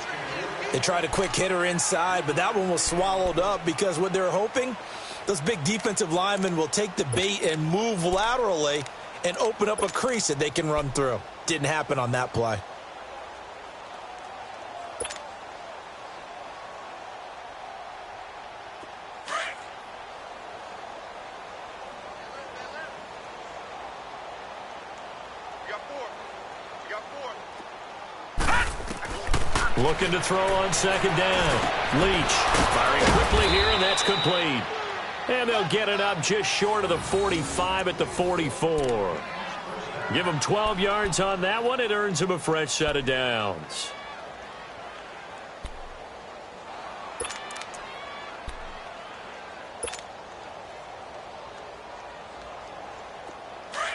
They tried a quick hitter inside, but that one was swallowed up because what they're hoping, those big defensive linemen will take the bait and move laterally and open up a crease that they can run through. Didn't happen on that play. Looking to throw on 2nd down. Leach firing quickly here, and that's complete. And they'll get it up just short of the 45 at the 44. Give them 12 yards on that one. It earns them a fresh set of downs.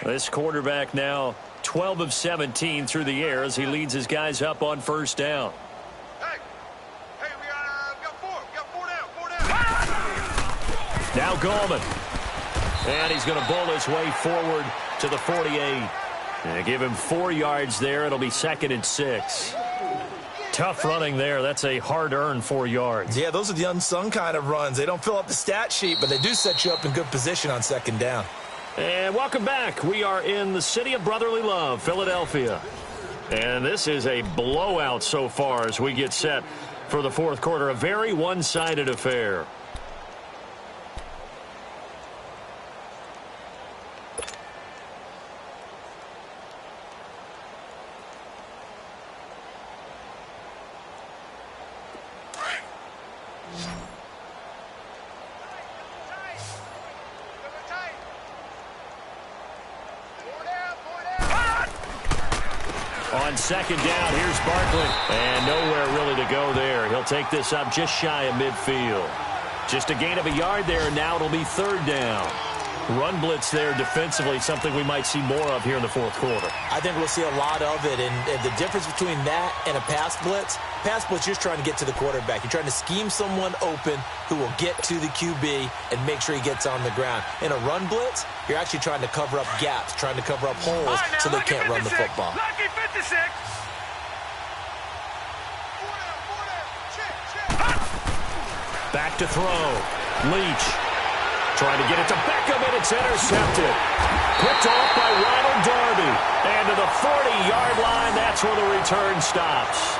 This quarterback now 12 of 17 through the air as he leads his guys up on 1st down. Now Gallman. And he's going to bowl his way forward to the 48. And give him 4 yards there. It'll be 2nd and 6. Tough running there. That's a hard-earned 4 yards. Yeah, those are the unsung kind of runs. They don't fill up the stat sheet, but they do set you up in good position on 2nd down. And welcome back. We are in the city of brotherly love, Philadelphia. And this is a blowout so far as we get set for the 4th quarter. A very one-sided affair. On 2nd down, here's Barkley. And nowhere really to go there. He'll take this up just shy of midfield. Just a gain of a yard there, and now it'll be 3rd down. Run blitz there defensively, something we might see more of here in the 4th quarter. I think we'll see a lot of it, and the difference between that and a pass blitz, you're just trying to get to the quarterback. You're trying to scheme someone open who will get to the QB and make sure he gets on the ground. In a run blitz, you're actually trying to cover up gaps, trying to cover up holes so they can't run the football. Lucky 56. Back to throw. Leach trying to get it to Beckham, and it's intercepted. Picked off by Ronald Darby. And to the 40-yard line, that's where the return stops.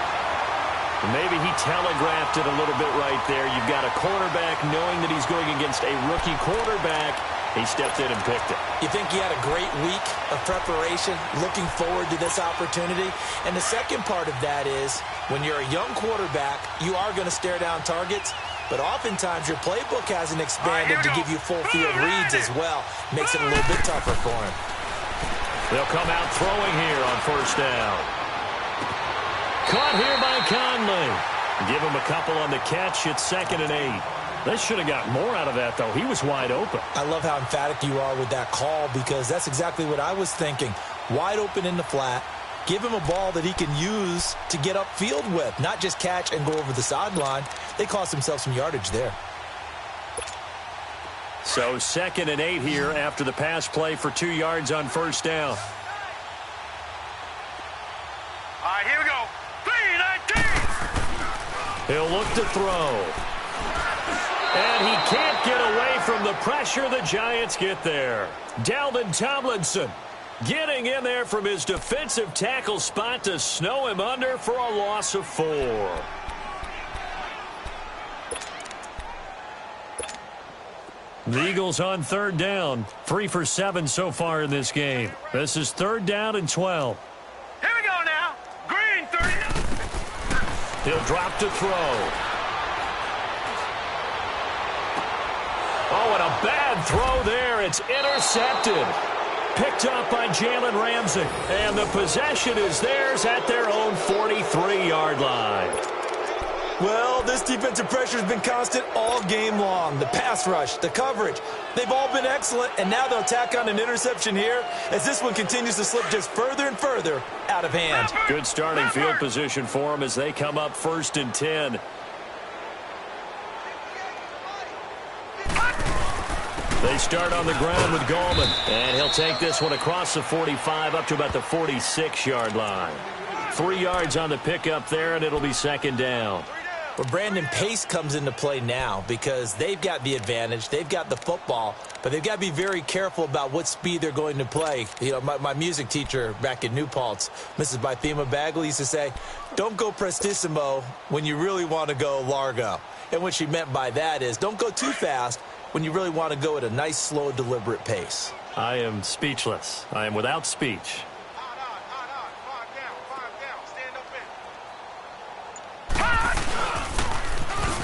Maybe he telegraphed it a little bit right there. You've got a cornerback knowing that he's going against a rookie quarterback. He stepped in and picked it. You think he had a great week of preparation, looking forward to this opportunity? And the second part of that is, when you're a young quarterback, you are going to stare down targets, but oftentimes your playbook hasn't expanded to give you full field reads as well. Makes it a little bit tougher for him. They'll come out throwing here on 1st down. Caught here by Conley. Give him a couple on the catch. It's 2nd and 8. They should have got more out of that, though. He was wide open. I love how emphatic you are with that call, because that's exactly what I was thinking. Wide open in the flat. Give him a ball that he can use to get upfield with, not just catch and go over the sideline. They cost themselves some yardage there. So 2nd and 8 here after the pass play for 2 yards on 1st down. All right, here we go. 3-19. He'll look to throw. And he can't get away from the pressure. The Giants get there. Dalvin Tomlinson getting in there from his defensive tackle spot to snow him under for a loss of 4. The Eagles on 3rd down. 3 for 7 so far in this game. This is 3rd down and 12. Here we go now. Green 30. He'll drop to throw. Oh, and a bad throw there. It's intercepted. Picked up by Jalen Ramsey. And the possession is theirs at their own 43-yard line. Well, this defensive pressure has been constant all game long. The pass rush, the coverage, they've all been excellent, and now they'll tack on an interception here as this one continues to slip just further and further out of hand. Good starting field position for them as they come up 1st and 10. They start on the ground with Gallman, and he'll take this one across the 45 up to about the 46-yard line. 3 yards on the pickup there, and it'll be 2nd down. Well, Brandon, pace comes into play now because they've got the advantage. They've got the football, but they've got to be very careful about what speed they're going to play. You know, my music teacher back in New Paltz, Mrs. Bythema Bagley, used to say, don't go prestissimo when you really want to go largo. And what she meant by that is don't go too fast when you really want to go at a nice, slow, deliberate pace. I am speechless. I am without speech.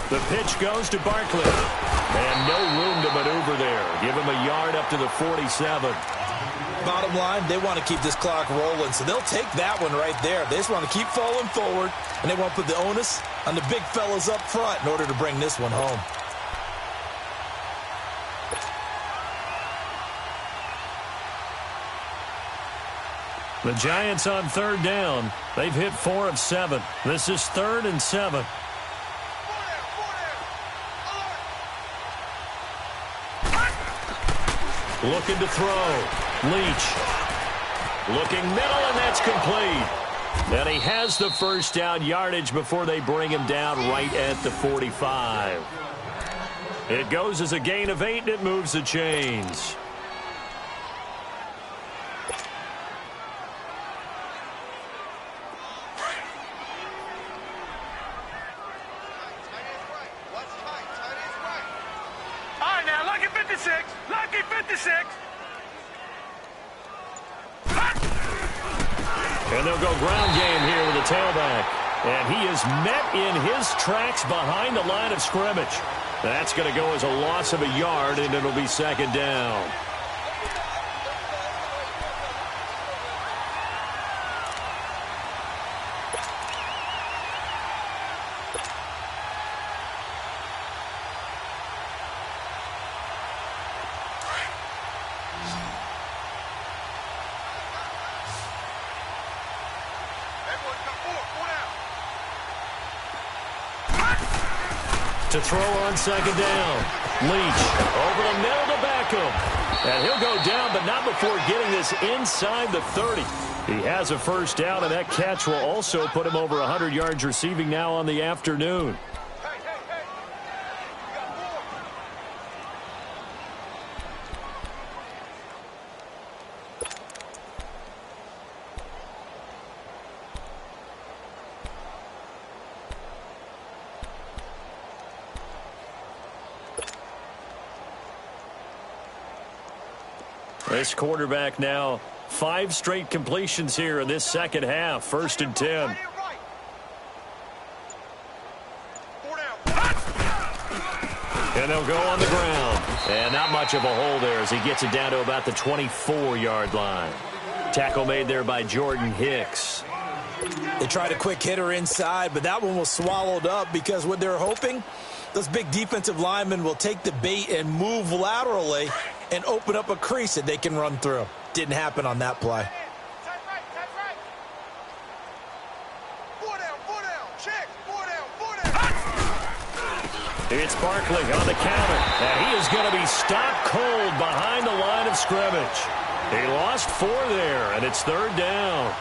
The pitch goes to Barkley. And no room to maneuver there. Give him a yard up to the 47. Bottom line, they want to keep this clock rolling, so they'll take that one right there. They just want to keep falling forward, and they want to put the onus on the big fellas up front in order to bring this one home. The Giants on 3rd down. They've hit 4 of 7. This is 3rd and 7. Looking to throw. Leach. Looking middle, and that's complete. And he has the 1st down yardage before they bring him down right at the 45. It goes as a gain of 8, and it moves the chains. And they'll go ground game here with the tailback. And he is met in his tracks behind the line of scrimmage. That's going to go as a loss of a yard, and it'll be 2nd down. To throw on 2nd down. Leach over the middle to Beckham. And he'll go down, but not before getting this inside the 30. He has a 1st down, and that catch will also put him over 100 yards receiving now on the afternoon. This quarterback now 5 straight completions here in this 2nd half. 1st and 10. And they'll go on the ground. And not much of a hole there as he gets it down to about the 24-yard line. Tackle made there by Jordan Hicks. They tried a quick hitter inside, but that one was swallowed up because what they're hoping, those big defensive linemen will take the bait and move laterally and open up a crease that they can run through. Didn't happen on that play. It's Barkley on the counter, and he is going to be stopped cold behind the line of scrimmage. He lost 4 there, and it's 3rd down.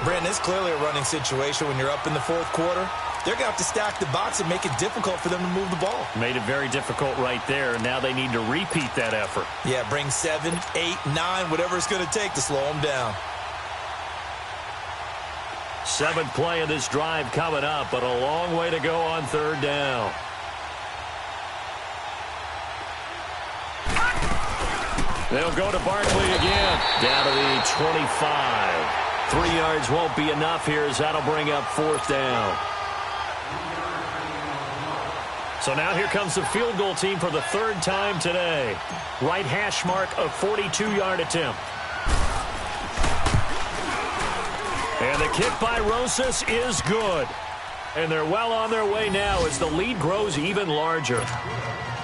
Brandon, it's clearly a running situation when you're up in the 4th quarter. They're going to have to stack the box and make it difficult for them to move the ball. Made it very difficult right there, and now they need to repeat that effort. Yeah, bring 7, 8, 9, whatever it's going to take to slow them down. 7th play of this drive coming up, but a long way to go on 3rd down. They'll go to Barkley again, down to the 25. 3 yards won't be enough here as that'll bring up 4th down. So now here comes the field goal team for the 3rd time today. Right hash mark, a 42-yard attempt. And the kick by Rosas is good. And they're well on their way now as the lead grows even larger.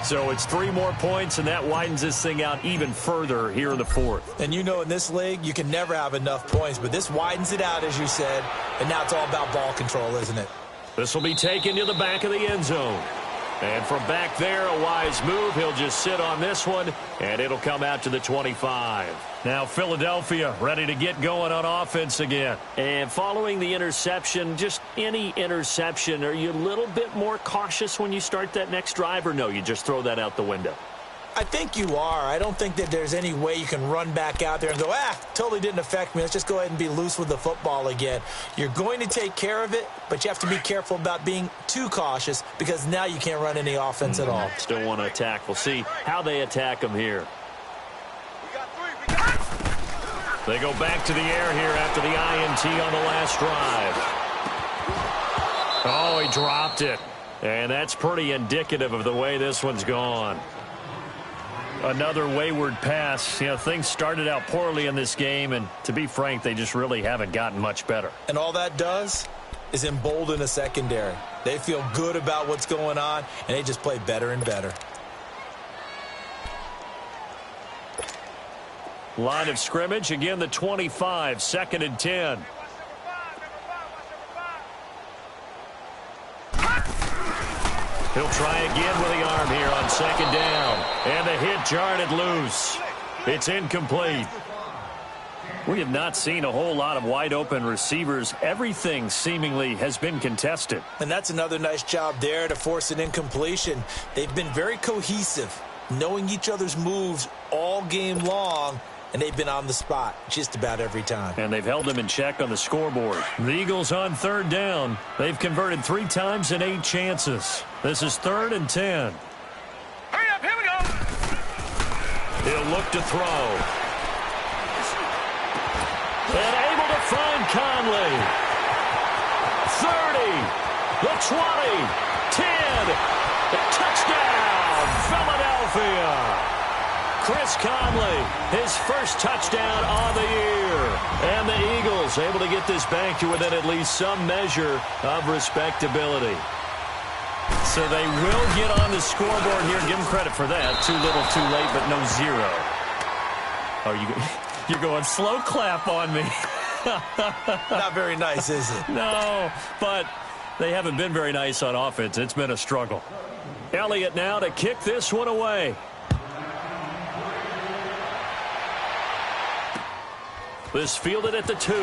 So it's 3 more points, and that widens this thing out even further here in the fourth. And you know in this league, you can never have enough points, but this widens it out, as you said, and now it's all about ball control, isn't it? This will be taken to the back of the end zone. And from back there, a wise move. He'll just sit on this one, and it'll come out to the 25. Now Philadelphia ready to get going on offense again. And following the interception, just any interception, are you a little bit more cautious when you start that next drive, or no, you just throw that out the window? I think you are. I don't think that there's any way you can run back out there and go, totally didn't affect me. Let's just go ahead and be loose with the football again. You're going to take care of it, but you have to be careful about being too cautious because now you can't run any offense at all. Still want to attack. We'll see how they attack them here. They go back to the air here after the INT on the last drive. Oh, he dropped it. And that's pretty indicative of the way this one's gone. Another wayward pass. You know, things started out poorly in this game, and to be frank, they just really haven't gotten much better. And all that does is embolden a secondary. They feel good about what's going on, and they just play better and better. Line of scrimmage, again the 25, 2nd and 10. He'll try again with the arm here on 2nd down. And the hit jarred it loose. It's incomplete. We have not seen a whole lot of wide-open receivers. Everything seemingly has been contested. And that's another nice job there to force an incompletion. They've been very cohesive, knowing each other's moves all game long, and they've been on the spot just about every time. And they've held them in check on the scoreboard. The Eagles on 3rd down. They've converted 3 times in 8 chances. This is 3rd and 10. Hurry up, here we go. He'll look to throw. And able to find Conley. 30, the 20, 10, the touchdown, Philadelphia. Chris Conley, his first touchdown on the year. And the Eagles able to get this back to within at least some measure of respectability. So they will get on the scoreboard here. Give them credit for that. Too little, too late, but no 0. Oh, you're going slow clap on me. Not very nice, is it? No, but they haven't been very nice on offense. It's been a struggle. Elliott now to kick this one away. This fielded at the 2.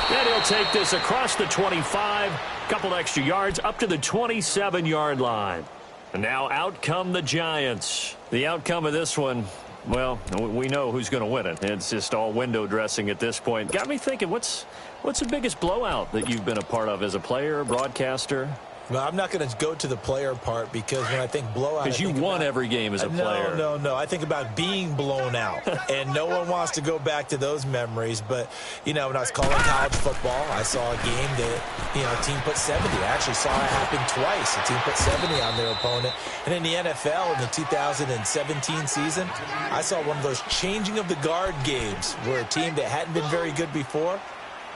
And he'll take this across the 25. Couple extra yards up to the 27-yard line. And now out come the Giants. The outcome of this one, well, we know who's going to win it. It's just all window dressing at this point. Got me thinking, what's the biggest blowout that you've been a part of as a player, broadcaster? Well, I'm not going to go to the player part because when I think blowout, because you won every game as a player. No. I think about being blown out, and no one wants to go back to those memories. But, you know, when I was calling college football, I saw a game that, you know, a team put 70. I actually saw it happen twice. A team put 70 on their opponent. And in the NFL in the 2017 season, I saw one of those changing of the guard games where a team that hadn't been very good before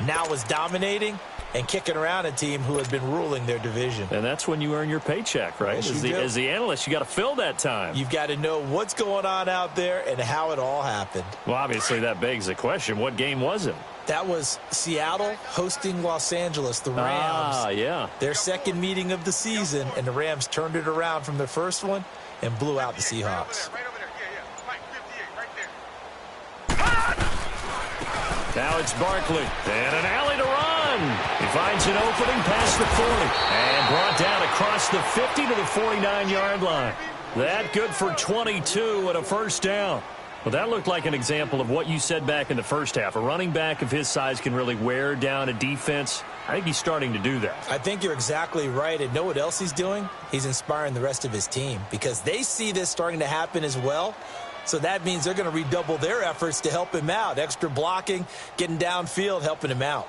now was dominating and kicking around a team who had been ruling their division. And that's when you earn your paycheck, right? Yes, as the analyst, you got to fill that time. You've got to know what's going on out there and how it all happened. Well, obviously that begs the question, what game was it? That was Seattle hosting Los Angeles, the Rams. Yeah. Their second meeting of the season, and the Rams turned it around from their first one and blew out the Seahawks. Right over there. Yeah. Mike, 58, right there. Now it's Barkley. And an alley to run. He finds an opening past the 40. And brought down across the 50 to the 49-yard line. That good for 22 and a first down. Well, that looked like an example of what you said back in the first half. A running back of his size can really wear down a defense. I think he's starting to do that. I think you're exactly right. And know what else he's doing? He's inspiring the rest of his team because they see this starting to happen as well. So that means they're going to redouble their efforts to help him out. Extra blocking, getting downfield, helping him out.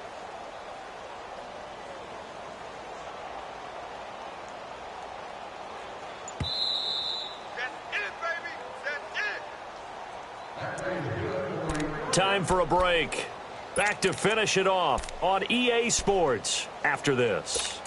Time for a break. Back to finish it off on EA Sports after this.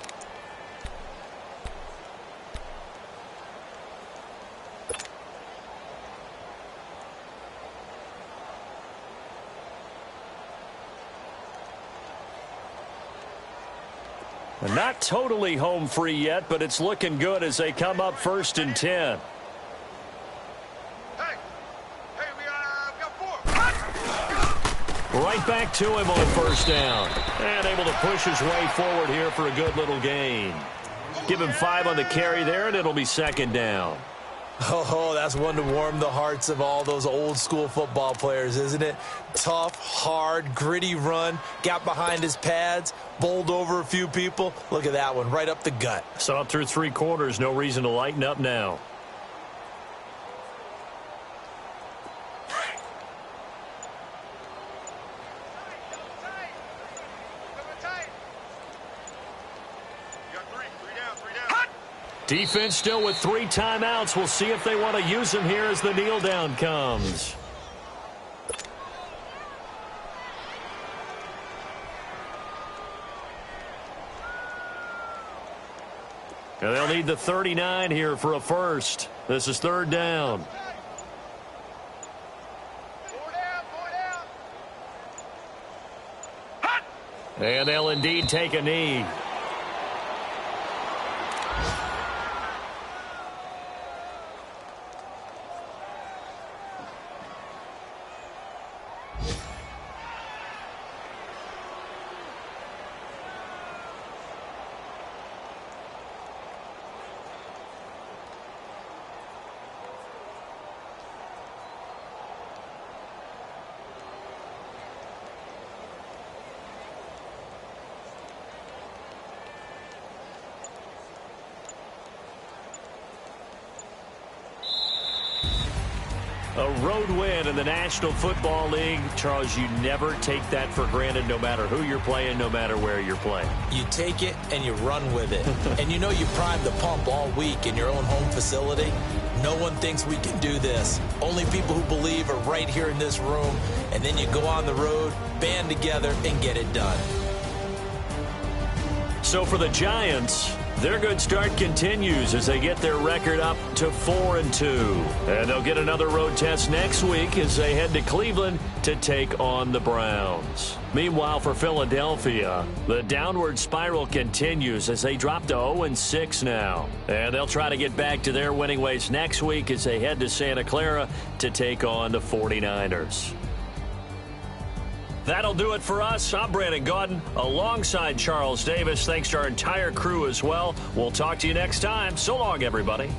Not totally home free yet, but it's looking good as they come up 1st and 10. Right back to him on 1st down. And able to push his way forward here for a good little gain. Give him 5 on the carry there, and it'll be 2nd down. Oh, that's one to warm the hearts of all those old school football players, isn't it? Tough, hard, gritty run, got behind his pads, bowled over a few people. Look at that one, right up the gut. So up through 3 quarters, no reason to lighten up now. Defense still with 3 timeouts. We'll see if they want to use them here as the kneel down comes. And they'll need the 39 here for a first. This is 3rd down. And they'll indeed take a knee. A road win in the National Football League. Charles, you never take that for granted no matter who you're playing, no matter where you're playing. You take it and you run with it. And you know you primed the pump all week in your own home facility. No one thinks we can do this. Only people who believe are right here in this room. And then you go on the road, band together, and get it done. So for the Giants, their good start continues as they get their record up to 4-2. And they'll get another road test next week as they head to Cleveland to take on the Browns. Meanwhile, for Philadelphia, the downward spiral continues as they drop to 0-6 now. And they'll try to get back to their winning ways next week as they head to Santa Clara to take on the 49ers. That'll do it for us. I'm Brandon Gaudin alongside Charles Davis. Thanks to our entire crew as well. We'll talk to you next time. So long, everybody.